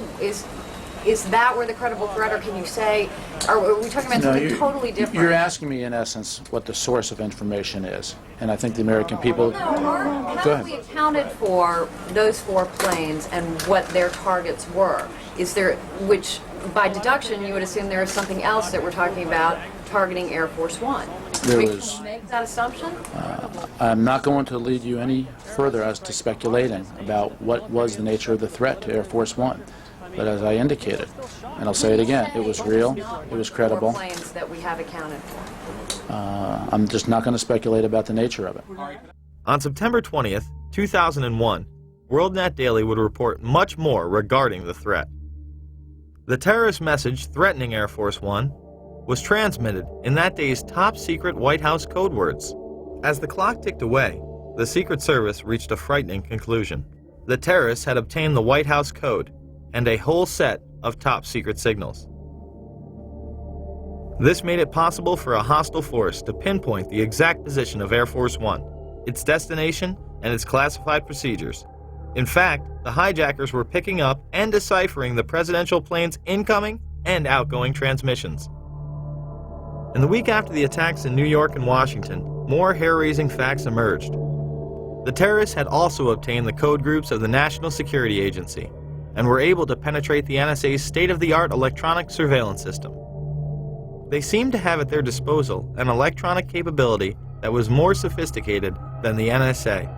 is that where the credible threat, or can you say, are we talking about something totally different? You're asking me, in essence, what the source of information is. And I think the American people... How have we accounted for those 4 planes and what their targets were? Is there, which by deduction, you would assume there is something else that we're talking about targeting Air Force One. There we was- can make that assumption? I'm not going to lead you any further as to speculating about what was the nature of the threat to Air Force One. But as I indicated, and I'll say it again, it was real, it was credible. Planes that we have accounted for. I'm just not going to speculate about the nature of it. On September 20th, 2001, WorldNet Daily would report much more regarding the threat. The terrorist message threatening Air Force One was transmitted in that day's top-secret White House code words. As the clock ticked away, the Secret Service reached a frightening conclusion. The terrorists had obtained the White House code and a whole set of top-secret signals. This made it possible for a hostile force to pinpoint the exact position of Air Force One, its destination, and its classified procedures. In fact, the hijackers were picking up and deciphering the presidential plane's incoming and outgoing transmissions. In the week after the attacks in New York and Washington, more hair-raising facts emerged. The terrorists had also obtained the code groups of the National Security Agency and were able to penetrate the NSA's state-of-the-art electronic surveillance system. They seemed to have at their disposal an electronic capability that was more sophisticated than the NSA.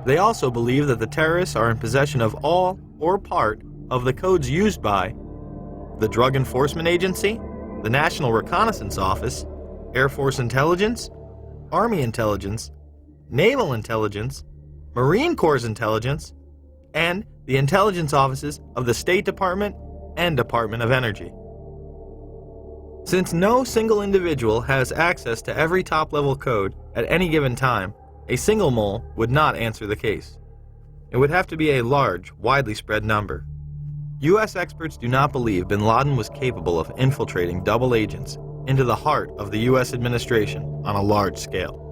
They also believe that the terrorists are in possession of all or part of the codes used by the Drug Enforcement Agency, the National Reconnaissance Office, Air Force Intelligence, Army Intelligence, Naval Intelligence, Marine Corps Intelligence, and the intelligence offices of the State Department and Department of Energy. Since no single individual has access to every top-level code at any given time, a single mole would not answer the case. It would have to be a large, widely spread number. U.S. experts do not believe bin Laden was capable of infiltrating double agents into the heart of the U.S. administration on a large scale.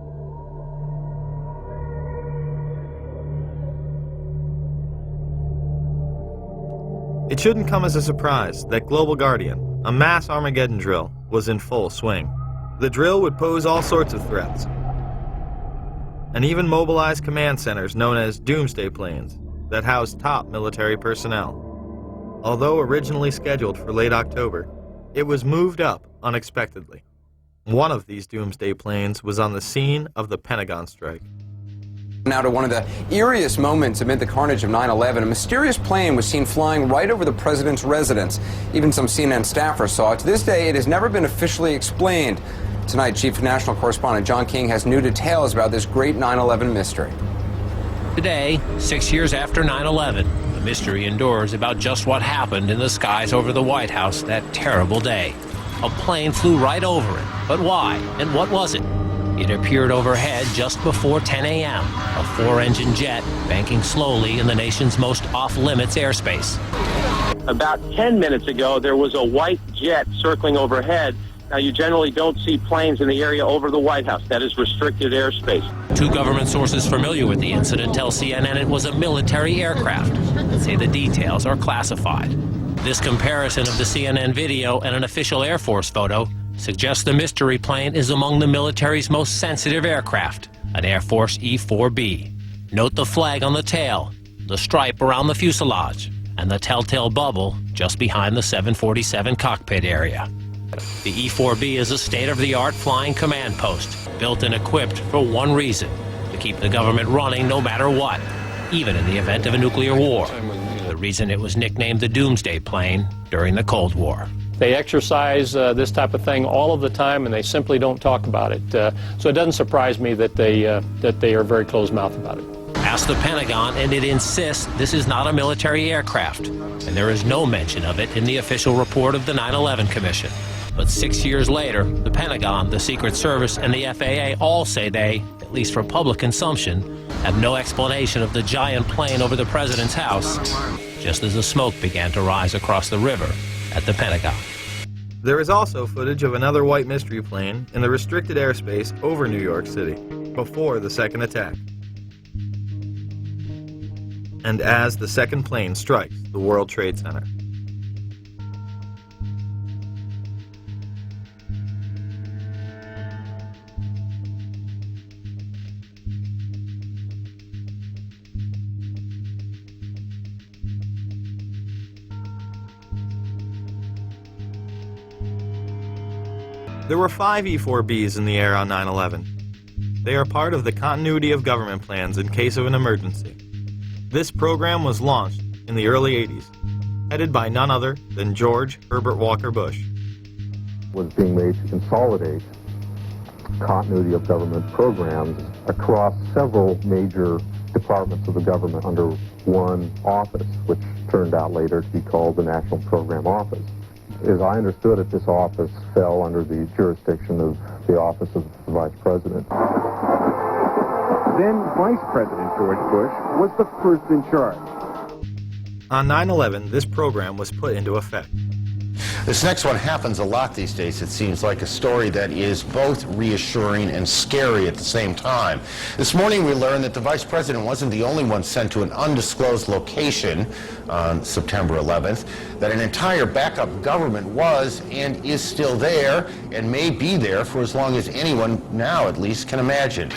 It shouldn't come as a surprise that Global Guardian, a mass Armageddon drill, was in full swing. The drill would pose all sorts of threats, and even mobilize command centers known as doomsday planes that housed top military personnel. Although originally scheduled for late October, it was moved up unexpectedly. One of these doomsday planes was on the scene of the Pentagon strike. Now to one of the eeriest moments amid the carnage of 9/11, a mysterious plane was seen flying right over the president's residence. Even some CNN staffers saw it. To this day, it has never been officially explained. Tonight, Chief National Correspondent John King has new details about this great 9/11 mystery. Today, 6 years after 9/11, the mystery endures about just what happened in the skies over the White House that terrible day. A plane flew right over it, but why and what was it? It appeared overhead just before 10 a.m., a four-engine jet banking slowly in the nation's most off-limits airspace. About 10 minutes ago, there was a white jet circling overhead. Now, you generally don't see planes in the area over the White House. That is restricted airspace. Two government sources familiar with the incident tell CNN it was a military aircraft and say the details are classified. This comparison of the CNN video and an official Air Force photo suggests the mystery plane is among the military's most sensitive aircraft, an Air Force E-4B. Note the flag on the tail, the stripe around the fuselage, and the telltale bubble just behind the 747 cockpit area. The E-4B is a state-of-the-art flying command post, built and equipped for one reason: to keep the government running no matter what, even in the event of a nuclear war. The reason it was nicknamed the Doomsday Plane during the Cold War. They exercise this type of thing all of the time, and they simply don't talk about it. So it doesn't surprise me that they are very closed-mouthed about it. Ask the Pentagon, and it insists this is not a military aircraft, and there is no mention of it in the official report of the 9/11 Commission. But 6 years later, the Pentagon, the Secret Service, and the FAA all say they, at least for public consumption, have no explanation of the giant plane over the president's house, just as the smoke began to rise across the river at the Pentagon. There is also footage of another white mystery plane in the restricted airspace over New York City before the second attack. And as the second plane strikes the World Trade Center. There were 5 E-4Bs in the air on 9/11. They are part of the continuity of government plans in case of an emergency. This program was launched in the early 80s, headed by none other than George Herbert Walker Bush. Was being made to consolidate continuity of government programs across several major departments of the government under one office, which turned out later to be called the National Program Office. As I understood it, this office fell under the jurisdiction of the Office of the Vice President. Then Vice President George Bush was the first in charge. On 9/11, this program was put into effect. This next one happens a lot these days. It seems like a story that is both reassuring and scary at the same time. This morning we learned that the Vice President wasn't the only one sent to an undisclosed location on September 11th, that an entire backup government was and is still there and may be there for as long as anyone now at least can imagine.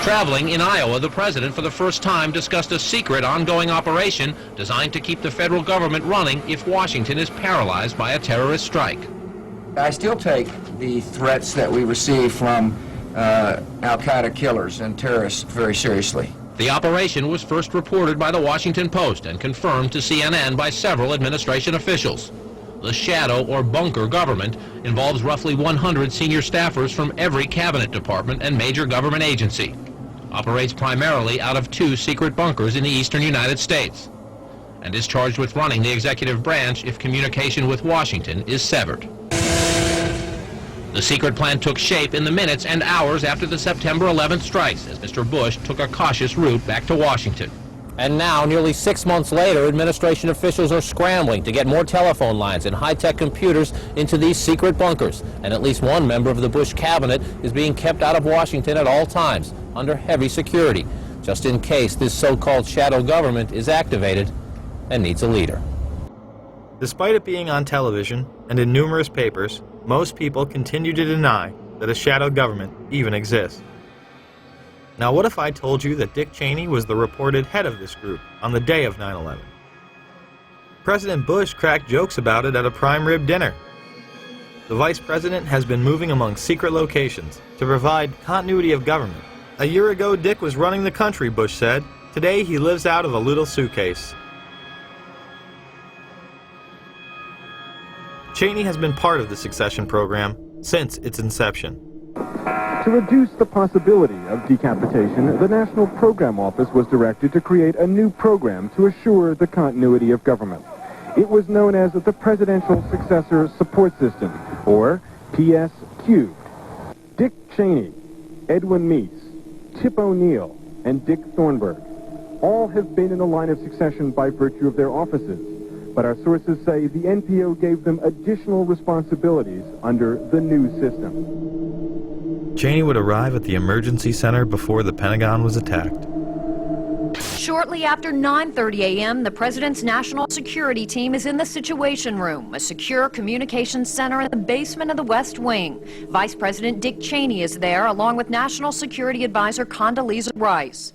Traveling in Iowa, the president for the first time discussed a secret ongoing operation designed to keep the federal government running if Washington is paralyzed by a terrorist strike. I still take the threats that we receive from al-Qaeda killers and terrorists very seriously. The operation was first reported by the Washington Post and confirmed to CNN by several administration officials. The shadow or bunker government involves roughly 100 senior staffers from every cabinet department and major government agency. Operates primarily out of 2 secret bunkers in the eastern United States, and is charged with running the executive branch if communication with Washington is severed. The secret plan took shape in the minutes and hours after the September 11th strikes, as Mr. Bush took a cautious route back to Washington. And now, nearly 6 months later, administration officials are scrambling to get more telephone lines and high-tech computers into these secret bunkers. And at least one member of the Bush cabinet is being kept out of Washington at all times, under heavy security, just in case this so-called shadow government is activated and needs a leader. Despite it being on television and in numerous papers, most people continue to deny that a shadow government even exists. Now, what if I told you that Dick Cheney was the reported head of this group on the day of 9/11? President Bush cracked jokes about it at a prime rib dinner. The Vice President has been moving among secret locations to provide continuity of government. A year ago, Dick was running the country, Bush said. Today, he lives out of a little suitcase. Cheney has been part of the succession program since its inception. To reduce the possibility of decapitation, the National Program Office was directed to create a new program to assure the continuity of government. It was known as the Presidential Successor Support System, or PSQ. Dick Cheney, Edwin Meese, Tip O'Neill, and Dick Thornburg all have been in the line of succession by virtue of their offices, but our sources say the NPO gave them additional responsibilities under the new system. Cheney would arrive at the emergency center before the Pentagon was attacked. Shortly after 9:30 a.m., the president's national security team is in the Situation Room, a secure communications center in the basement of the West Wing. Vice President Dick Cheney is there, along with National Security Advisor Condoleezza Rice.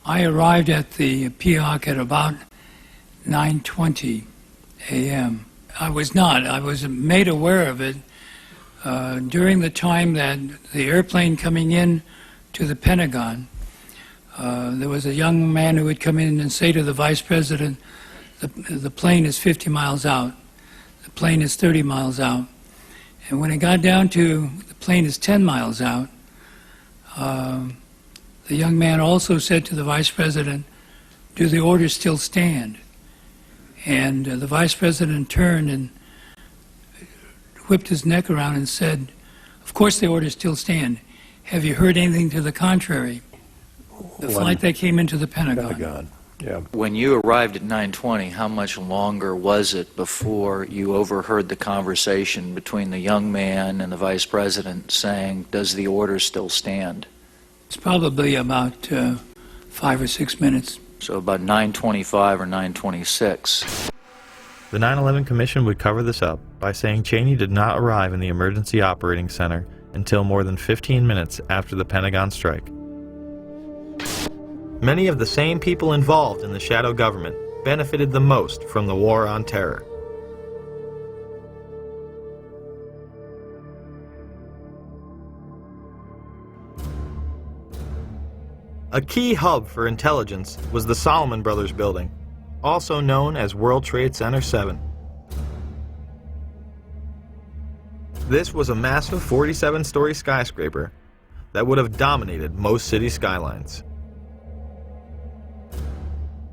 I arrived at the PIOC at about 9:20 a.m. I was made aware of it during the time that the airplane coming in to the Pentagon. There was a young man who would come in and say to the Vice President, the plane is 50 miles out, the plane is 30 miles out. And when it got down to the plane is 10 miles out, the young man also said to the Vice President, do the orders still stand? And the Vice President turned and whipped his neck around and said, of course the orders still stand. Have you heard anything to the contrary? The flight that came into the Pentagon. Yeah. When you arrived at 9:20, how much longer was it before you overheard the conversation between the young man and the Vice President saying, does the order still stand? It's probably about 5 or 6 minutes. So about 9:25 or 9:26. The 9/11 Commission would cover this up by saying Cheney did not arrive in the Emergency Operating Center until more than 15 minutes after the Pentagon strike. Many of the same people involved in the shadow government benefited the most from the war on terror. A key hub for intelligence was the Salomon Brothers building, also known as World Trade Center 7. This was a massive 47-story skyscraper that would have dominated most city skylines.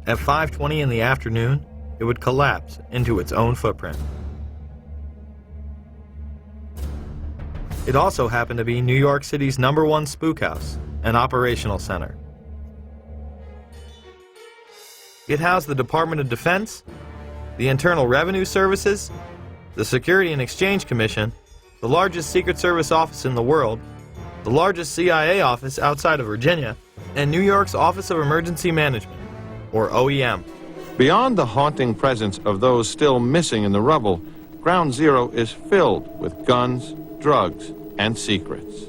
At 5:20 in the afternoon, it would collapse into its own footprint. It also happened to be New York City's #1 spook house and operational center. It housed the Department of Defense, the Internal Revenue Services, the Security and Exchange Commission, the largest Secret Service office in the world, the largest CIA office outside of Virginia, and New York's Office of Emergency Management, or OEM. Beyond the haunting presence of those still missing in the rubble, Ground Zero is filled with guns, drugs, and secrets.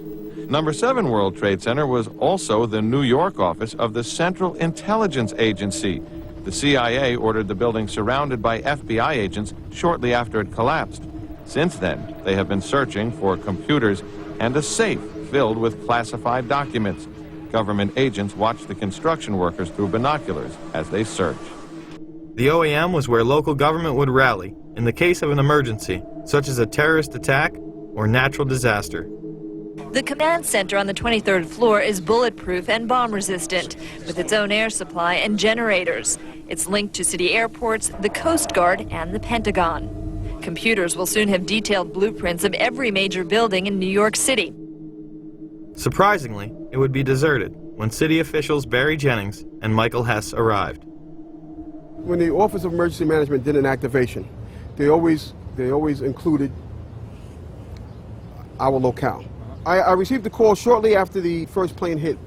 Number 7 World Trade Center was also the New York office of the Central Intelligence Agency. The CIA ordered the building surrounded by FBI agents shortly after it collapsed. Since then, they have been searching for computers and a safe filled with classified documents. Government agents watch the construction workers through binoculars as they search. The OEM was where local government would rally in the case of an emergency, such as a terrorist attack or natural disaster. The command center on the 23rd floor is bulletproof and bomb-resistant, with its own air supply and generators. It's linked to city airports, the Coast Guard, and the Pentagon. Computers will soon have detailed blueprints of every major building in New York City. Surprisingly, it would be deserted when city officials Barry Jennings and Michael Hess arrived. When the Office of Emergency Management did an activation, they always included our locale. I received a call shortly after the first plane hit.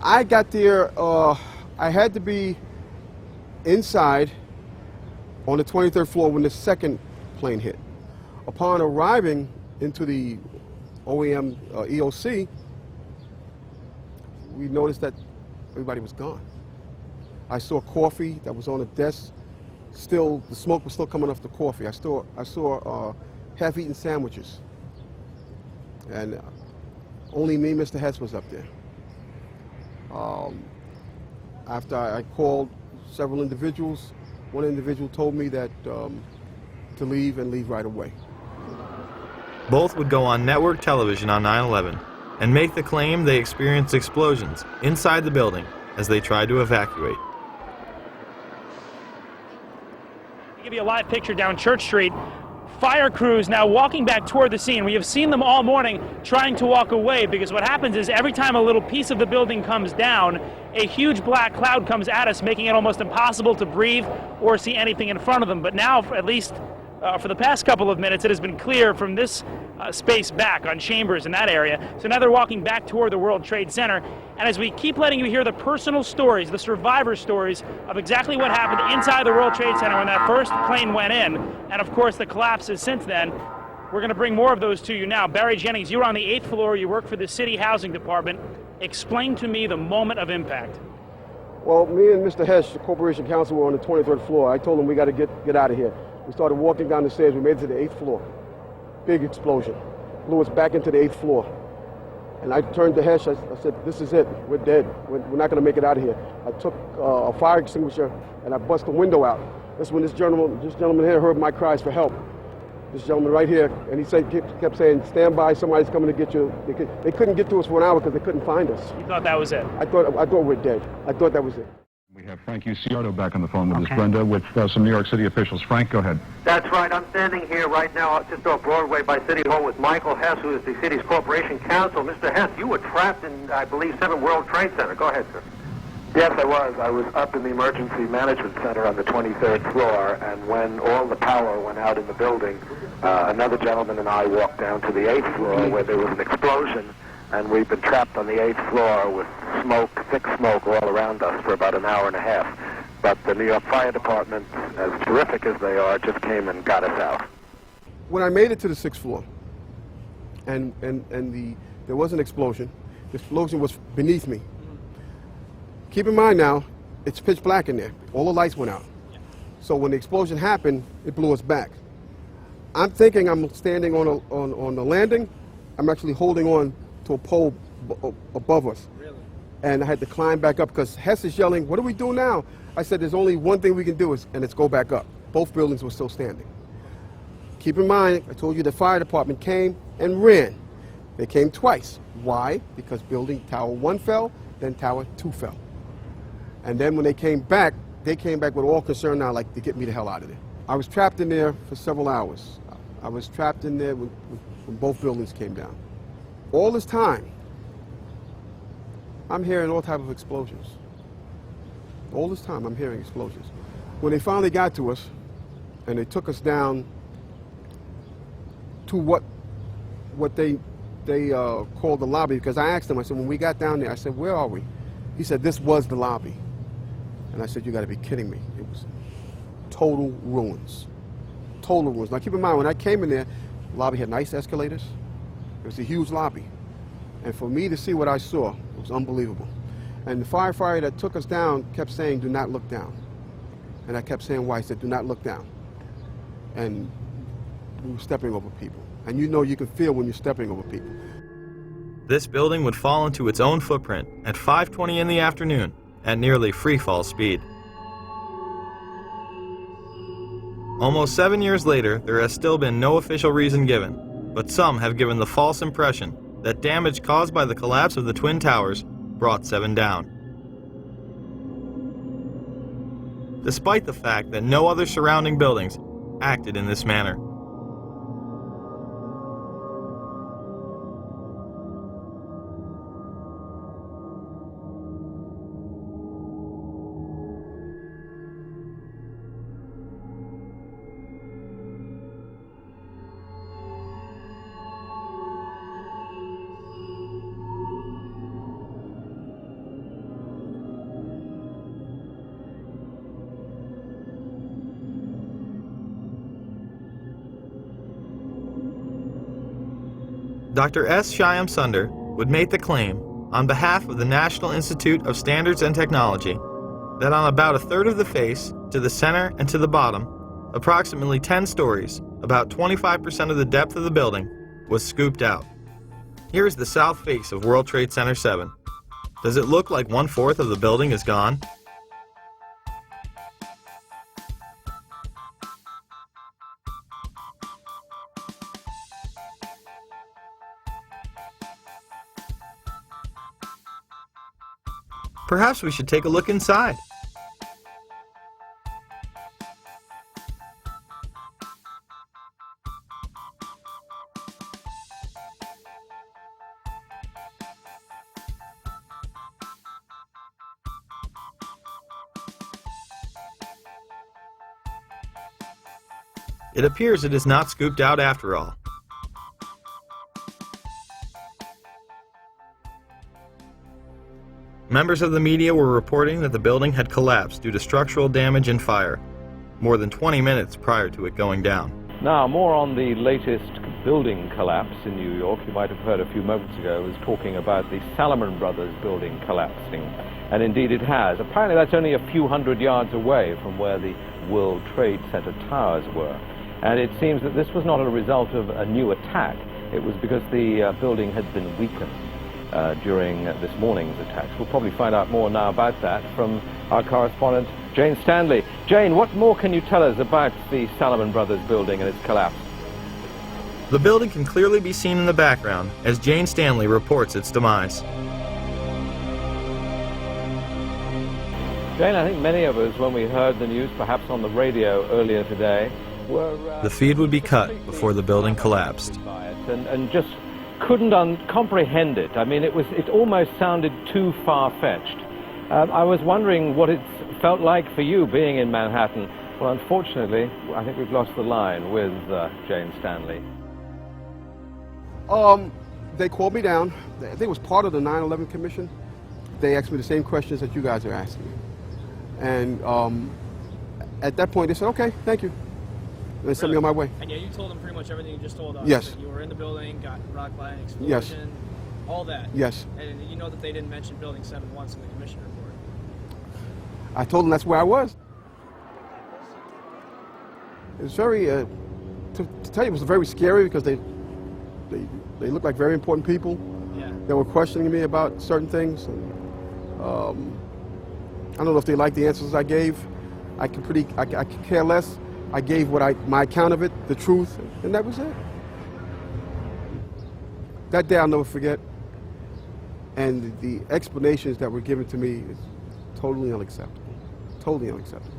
I got there, I had to be inside on the 23rd floor when the second plane hit. Upon arriving into the OEM EOC, we noticed that everybody was gone. I saw coffee that was on the desk. Still, the smoke was still coming off the coffee. I saw half-eaten sandwiches. And only me, Mr. Hess, was up there. After I called several individuals, one individual told me that to leave and leave right away. Both would go on network television on 9/11 and make the claim they experienced explosions inside the building as they tried to evacuate. I'll give you a live picture down Church Street. Fire crews now walking back toward the scene. We have seen them all morning trying to walk away, because what happens is every time a little piece of the building comes down, a huge black cloud comes at us, making it almost impossible to breathe or see anything in front of them. But now, at least for the past couple of minutes, it has been clear from this space back on Chambers in that area. So now they're walking back toward the World Trade Center. And as we keep letting you hear the personal stories, the survivor stories of exactly what happened inside the World Trade Center when that first plane went in, and of course the collapses since then, we're going to bring more of those to you now. Barry Jennings, you were on the 8th floor. You work for the City Housing Department. Explain to me the moment of impact. Well, me and Mr. Hess, the Corporation Counsel, were on the 23rd floor. I told him we got to get out of here. We started walking down the stairs. We made it to the 8th floor. Big explosion. Blew us back into the 8th floor. And I turned to Hess. I said, this is it. We're dead. We're not going to make it out of here. I took a fire extinguisher and I bust the window out. That's when this gentleman here heard my cries for help. This gentleman right here, and he kept saying, stand by, somebody's coming to get you. They couldn't get to us for an hour because they couldn't find us. You thought that was it? I thought we're dead. I thought that was it. We have Frank Uciardo back on the phone with us, Brenda, with some New York City officials. Frank, go ahead. That's right. I'm standing here right now just off Broadway by City Hall with Michael Hess, who is the city's Corporation Counsel. Mr. Hess, you were trapped in, I believe, 7 World Trade Center. Go ahead, sir. Yes, I was. I was up in the Emergency Management Center on the 23rd floor, and when all the power went out in the building, another gentleman and I walked down to the 8th floor where there was an explosion, and we've been trapped on the 8th floor with smoke, thick smoke all around us for about an hour and a half. But the New York Fire Department, as terrific as they are, just came and got us out. When I made it to the 6th floor, and there was an explosion, the explosion was beneath me. Keep in mind now, it's pitch black in there. All the lights went out. So when the explosion happened, it blew us back. I'm thinking I'm standing on the landing. I'm actually holding on to a pole above us. Really? And I had to climb back up because Hess is yelling, "What do we do now?" I said, "There's only one thing we can do, and it's go back up." Both buildings were still standing. Keep in mind, I told you the fire department came and ran. They came twice. Why? Because building Tower 1 fell, then Tower 2 fell. And then when they came back with all concern now, like, to get me the hell out of there. I was trapped in there for several hours. I was trapped in there when both buildings came down. All this time, I'm hearing all types of explosions. All this time, I'm hearing explosions. When they finally got to us, and they took us down to what they called the lobby, because I asked them, I said, when we got down there, I said, "Where are we?" He said, "This was the lobby." And I said, "You got to be kidding me." It was total ruins. Total ruins. Now keep in mind, when I came in there, the lobby had nice escalators. It was a huge lobby. And for me to see what I saw, it was unbelievable. And the firefighter that took us down kept saying, "Do not look down." And I kept saying, "Why?" He said, "Do not look down." And we were stepping over people. And you know you can feel when you're stepping over people. This building would fall into its own footprint at 5:20 in the afternoon at nearly free-fall speed. Almost 7 years later, there has still been no official reason given, but some have given the false impression that damage caused by the collapse of the Twin Towers brought 7 down. Despite the fact that no other surrounding buildings acted in this manner. Dr. S. Shyam Sunder would make the claim, on behalf of the National Institute of Standards and Technology, that on about a third of the face, to the center and to the bottom, approximately 10 stories, about 25% of the depth of the building, was scooped out. Here is the south face of World Trade Center 7. Does it look like 1/4 of the building is gone? Perhaps we should take a look inside. It appears it is not scooped out after all. Members of the media were reporting that the building had collapsed due to structural damage and fire, more than 20 minutes prior to it going down. Now, more on the latest building collapse in New York. You might have heard a few moments ago, I was talking about the Salomon Brothers building collapsing. And indeed it has. Apparently that's only a few hundred yards away from where the World Trade Center towers were. And it seems that this was not a result of a new attack. It was because the building had been weakened during this morning's attacks. We'll probably find out more now about that from our correspondent, Jane Stanley. Jane, what more can you tell us about the Salomon Brothers building and its collapse? The building can clearly be seen in the background as Jane Stanley reports its demise. Jane, I think many of us, when we heard the news, perhaps on the radio earlier today, were... The feed would be cut before the building collapsed. And just couldn't comprehend it. I mean, it almost sounded too far-fetched. I was wondering what it felt like for you being in Manhattan. Well, unfortunately, I think we've lost the line with Jane Stanley. They called me down. I think it was part of the 9/11 Commission. They asked me the same questions that you guys are asking me. And at that point, they said, "Okay, thank you." And they sent me on my way. And yeah, you told them pretty much everything you just told us. Yes. That you were in the building, got rocked by an explosion. Yes. All that. Yes. And you know that they didn't mention Building 7 once in the commission report. I told them that's where I was. It was very, to tell you, it was very scary because they looked like very important people. Yeah. That were questioning me about certain things. And I don't know if they like the answers I gave. I could care less. I gave my account of it, the truth, and that was it. That day I'll never forget. And the explanations that were given to me is totally unacceptable. Totally unacceptable.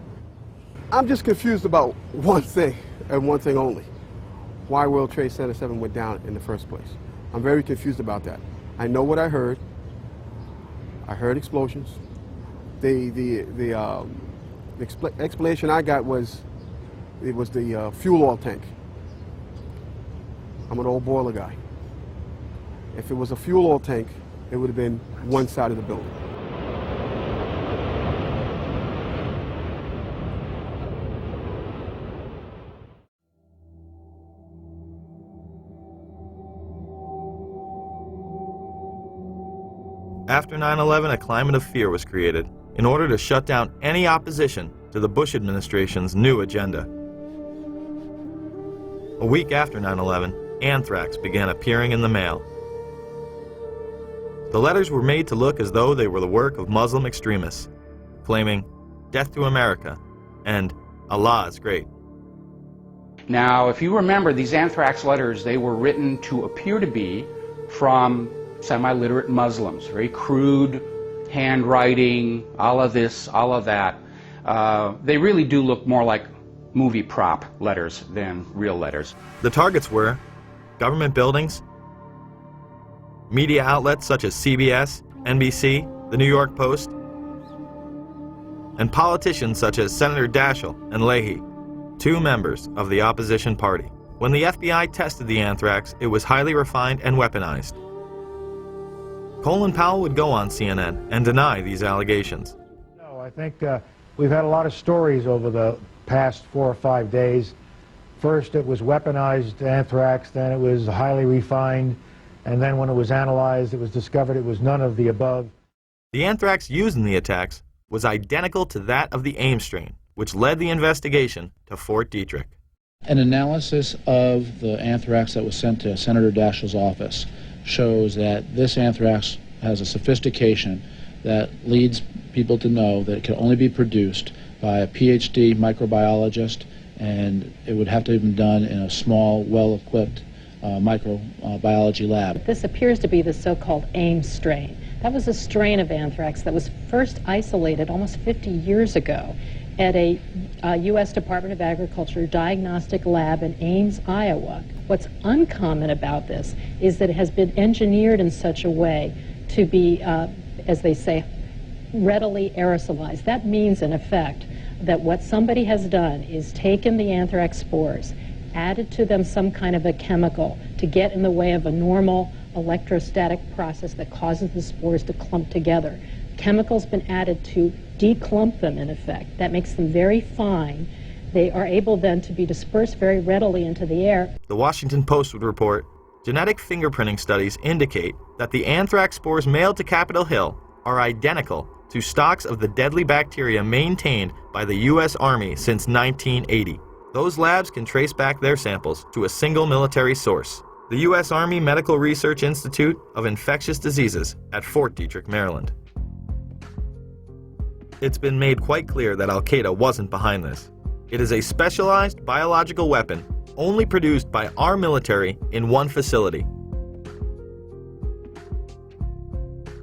I'm just confused about one thing, and one thing only. Why World Trade Center 7 went down in the first place. I'm very confused about that. I know what I heard. I heard explosions. The explanation I got was it was the fuel oil tank. I'm an old boiler guy. If it was a fuel oil tank, it would have been one side of the building. After 9/11, a climate of fear was created in order to shut down any opposition to the Bush administration's new agenda. A week after 9/11, anthrax began appearing in the mail. The letters were made to look as though they were the work of Muslim extremists, claiming "Death to America" and "Allah is great." Now, if you remember, these anthrax letters, they were written to appear to be from semi-literate Muslims, very crude handwriting, all of this, all of that. They really do look more like movie prop letters than real letters. The targets were government buildings, media outlets such as CBS, NBC, the New York Post, and politicians such as Senator Daschle and Leahy, two members of the opposition party. When the FBI tested the anthrax, it was highly refined and weaponized. Colin Powell would go on CNN and deny these allegations. No, I think we've had a lot of stories over the past 4 or 5 days. First it was weaponized anthrax, then it was highly refined, and then when it was analyzed, it was discovered it was none of the above. The anthrax used in the attacks was identical to that of the Ames strain, which led the investigation to Fort Detrick. An analysis of the anthrax that was sent to Senator Daschle's office shows that this anthrax has a sophistication that leads people to know that it can only be produced by a PhD microbiologist, and it would have to have been done in a small, well-equipped microbiology lab. This appears to be the so-called Ames strain. That was a strain of anthrax that was first isolated almost 50 years ago at a U.S. Department of Agriculture diagnostic lab in Ames, Iowa. What's uncommon about this is that it has been engineered in such a way to be, as they say, readily aerosolized. That means, in effect, that what somebody has done is taken the anthrax spores, added to them some kind of a chemical to get in the way of a normal electrostatic process that causes the spores to clump together. Chemical's been added to declump them, in effect. That makes them very fine. They are able then to be dispersed very readily into the air. The Washington Post would report, genetic fingerprinting studies indicate that the anthrax spores mailed to Capitol Hill are identical to stocks of the deadly bacteria maintained by the U.S. Army since 1980. Those labs can trace back their samples to a single military source, the U.S. Army Medical Research Institute of Infectious Diseases at Fort Detrick, Maryland. It's been made quite clear that Al-Qaeda wasn't behind this. It is a specialized biological weapon only produced by our military in one facility.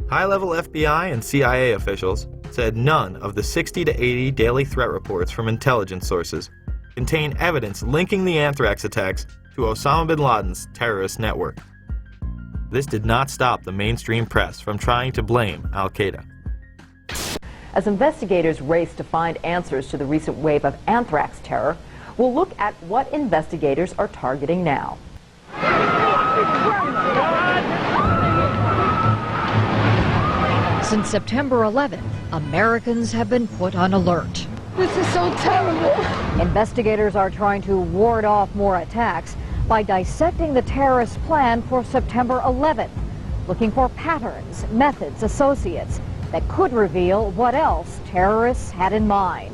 High-level FBI and CIA officials said none of the 60 to 80 daily threat reports from intelligence sources contain evidence linking the anthrax attacks to Osama bin Laden's terrorist network. This did not stop the mainstream press from trying to blame Al-Qaeda. As investigators race to find answers to the recent wave of anthrax terror, we'll look at what investigators are targeting now. Since September 11th, Americans have been put on alert. This is so terrible. Investigators are trying to ward off more attacks by dissecting the terrorist plan for September 11th, looking for patterns, methods, associates that could reveal what else terrorists had in mind.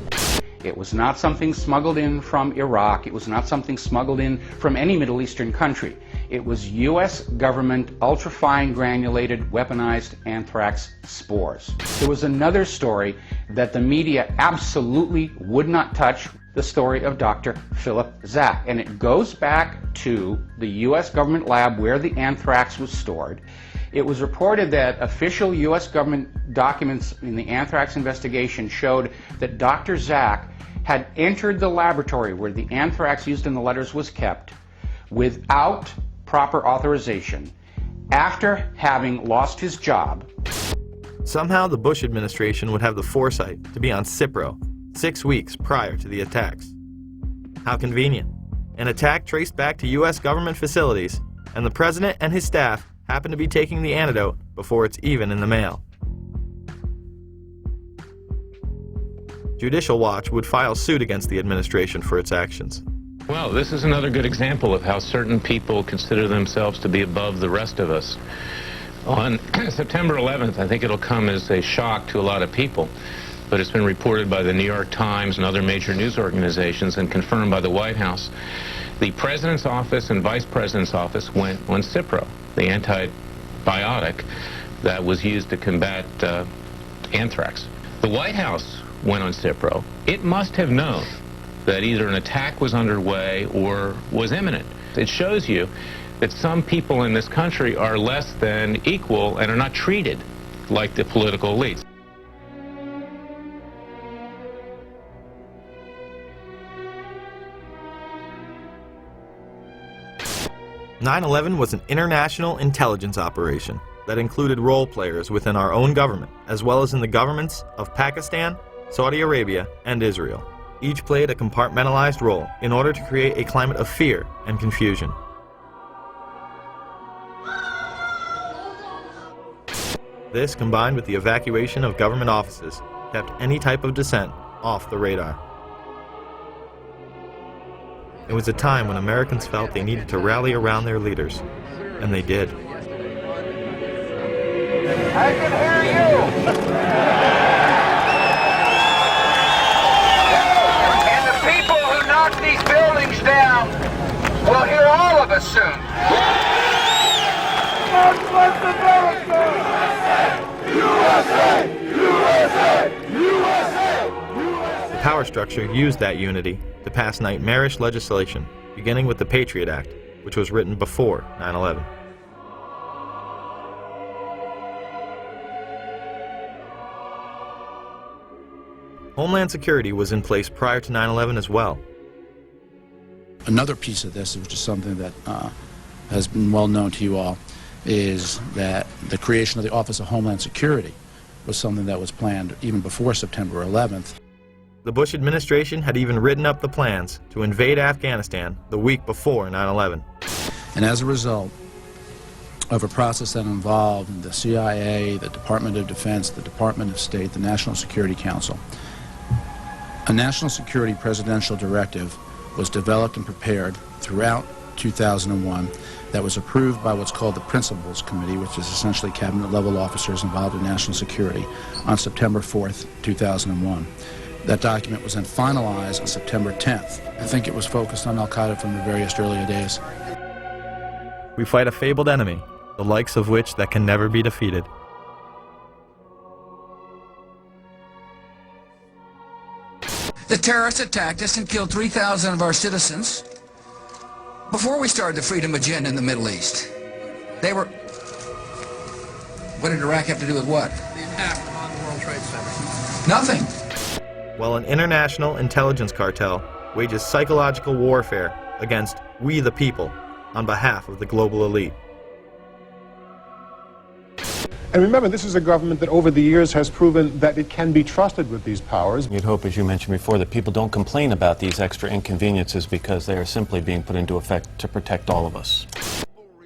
It was not something smuggled in from Iraq. It was not something smuggled in from any Middle Eastern country. It was U.S. government ultrafine granulated weaponized anthrax spores. There was another story that the media absolutely would not touch, the story of Dr. Philip Zach. And it goes back to the U.S. government lab where the anthrax was stored. It was reported that official U.S. government documents in the anthrax investigation showed that Dr. Zach had entered the laboratory where the anthrax used in the letters was kept without proper authorization after having lost his job. Somehow the Bush administration would have the foresight to be on Cipro 6 weeks prior to the attacks. How convenient. An attack traced back to U.S. government facilities, and the president and his staff happen to be taking the antidote before it's even in the mail. Judicial Watch would file suit against the administration for its actions. Well, this is another good example of how certain people consider themselves to be above the rest of us. On September 11th, I think it'll come as a shock to a lot of people, but it's been reported by the New York Times and other major news organizations and confirmed by the White House. The President's office and Vice President's office went on Cipro, the antibiotic that was used to combat anthrax. The White House went on Cipro. It must have known that either an attack was underway or was imminent. It shows you that some people in this country are less than equal and are not treated like the political elites. "9/11 was an international intelligence operation that included role players within our own government, as well as in the governments of Pakistan, Saudi Arabia, and Israel. Each played a compartmentalized role in order to create a climate of fear and confusion. This, combined with the evacuation of government offices, kept any type of dissent off the radar. It was a time when Americans felt they needed to rally around their leaders, and they did. I can hear you! And the people who knock these buildings down will hear all of us soon. God bless America! USA! USA! USA! The power structure used that unity to pass nightmarish legislation, beginning with the Patriot Act, which was written before 9/11. Homeland Security was in place prior to 9/11 as well. Another piece of this, which is something that has been well known to you all, is that the creation of the Office of Homeland Security was something that was planned even before September 11th. The Bush administration had even written up the plans to invade Afghanistan the week before 9/11. And as a result of a process that involved the CIA, the Department of Defense, the Department of State, the National Security Council, a national security presidential directive was developed and prepared throughout 2001 that was approved by what's called the Principals Committee, which is essentially cabinet-level officers involved in national security, on September 4th, 2001. That document was then finalized on September 10th. I think it was focused on al-Qaeda from the various earlier days. We fight a fabled enemy, the likes of which that can never be defeated. The terrorists attacked us and killed 3,000 of our citizens before we started the freedom agenda in the Middle East. They were... What did Iraq have to do with what? The attack on the World Trade Center. Nothing. While an international intelligence cartel wages psychological warfare against we the people on behalf of the global elite. And remember, this is a government that over the years has proven that it can be trusted with these powers. You'd hope, as you mentioned before, that people don't complain about these extra inconveniences because they are simply being put into effect to protect all of us.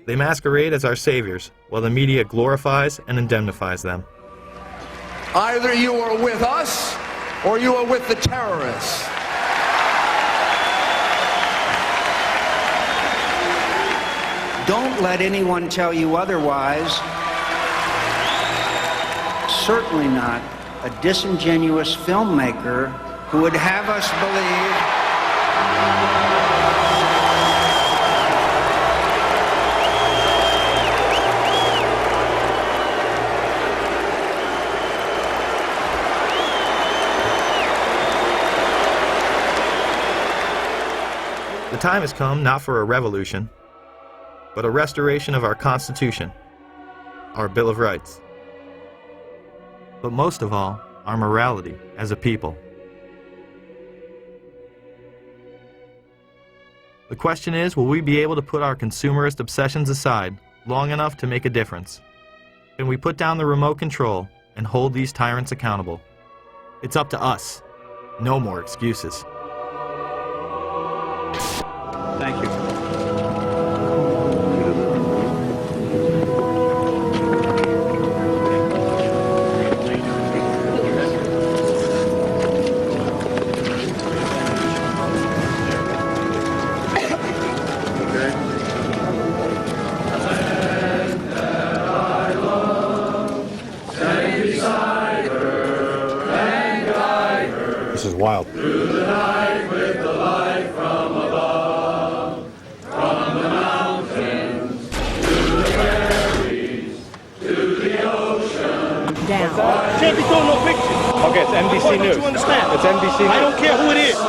They masquerade as our saviors, while the media glorifies and indemnifies them. Either you are with us, or you are with the terrorists. Don't let anyone tell you otherwise. Certainly not a disingenuous filmmaker who would have us believe The time has come not for a revolution, but a restoration of our Constitution, our Bill of Rights, but most of all, our morality as a people. The question is, will we be able to put our consumerist obsessions aside long enough to make a difference? Can we put down the remote control and hold these tyrants accountable? It's up to us. No more excuses. Thank you. This is wild. Through the night with the light from above, from the mountains, to the prairies, to the ocean. Down. Can't be throwing no pictures. Okay, it's NBC News. Don't you understand? It's NBC News. I don't care who it is.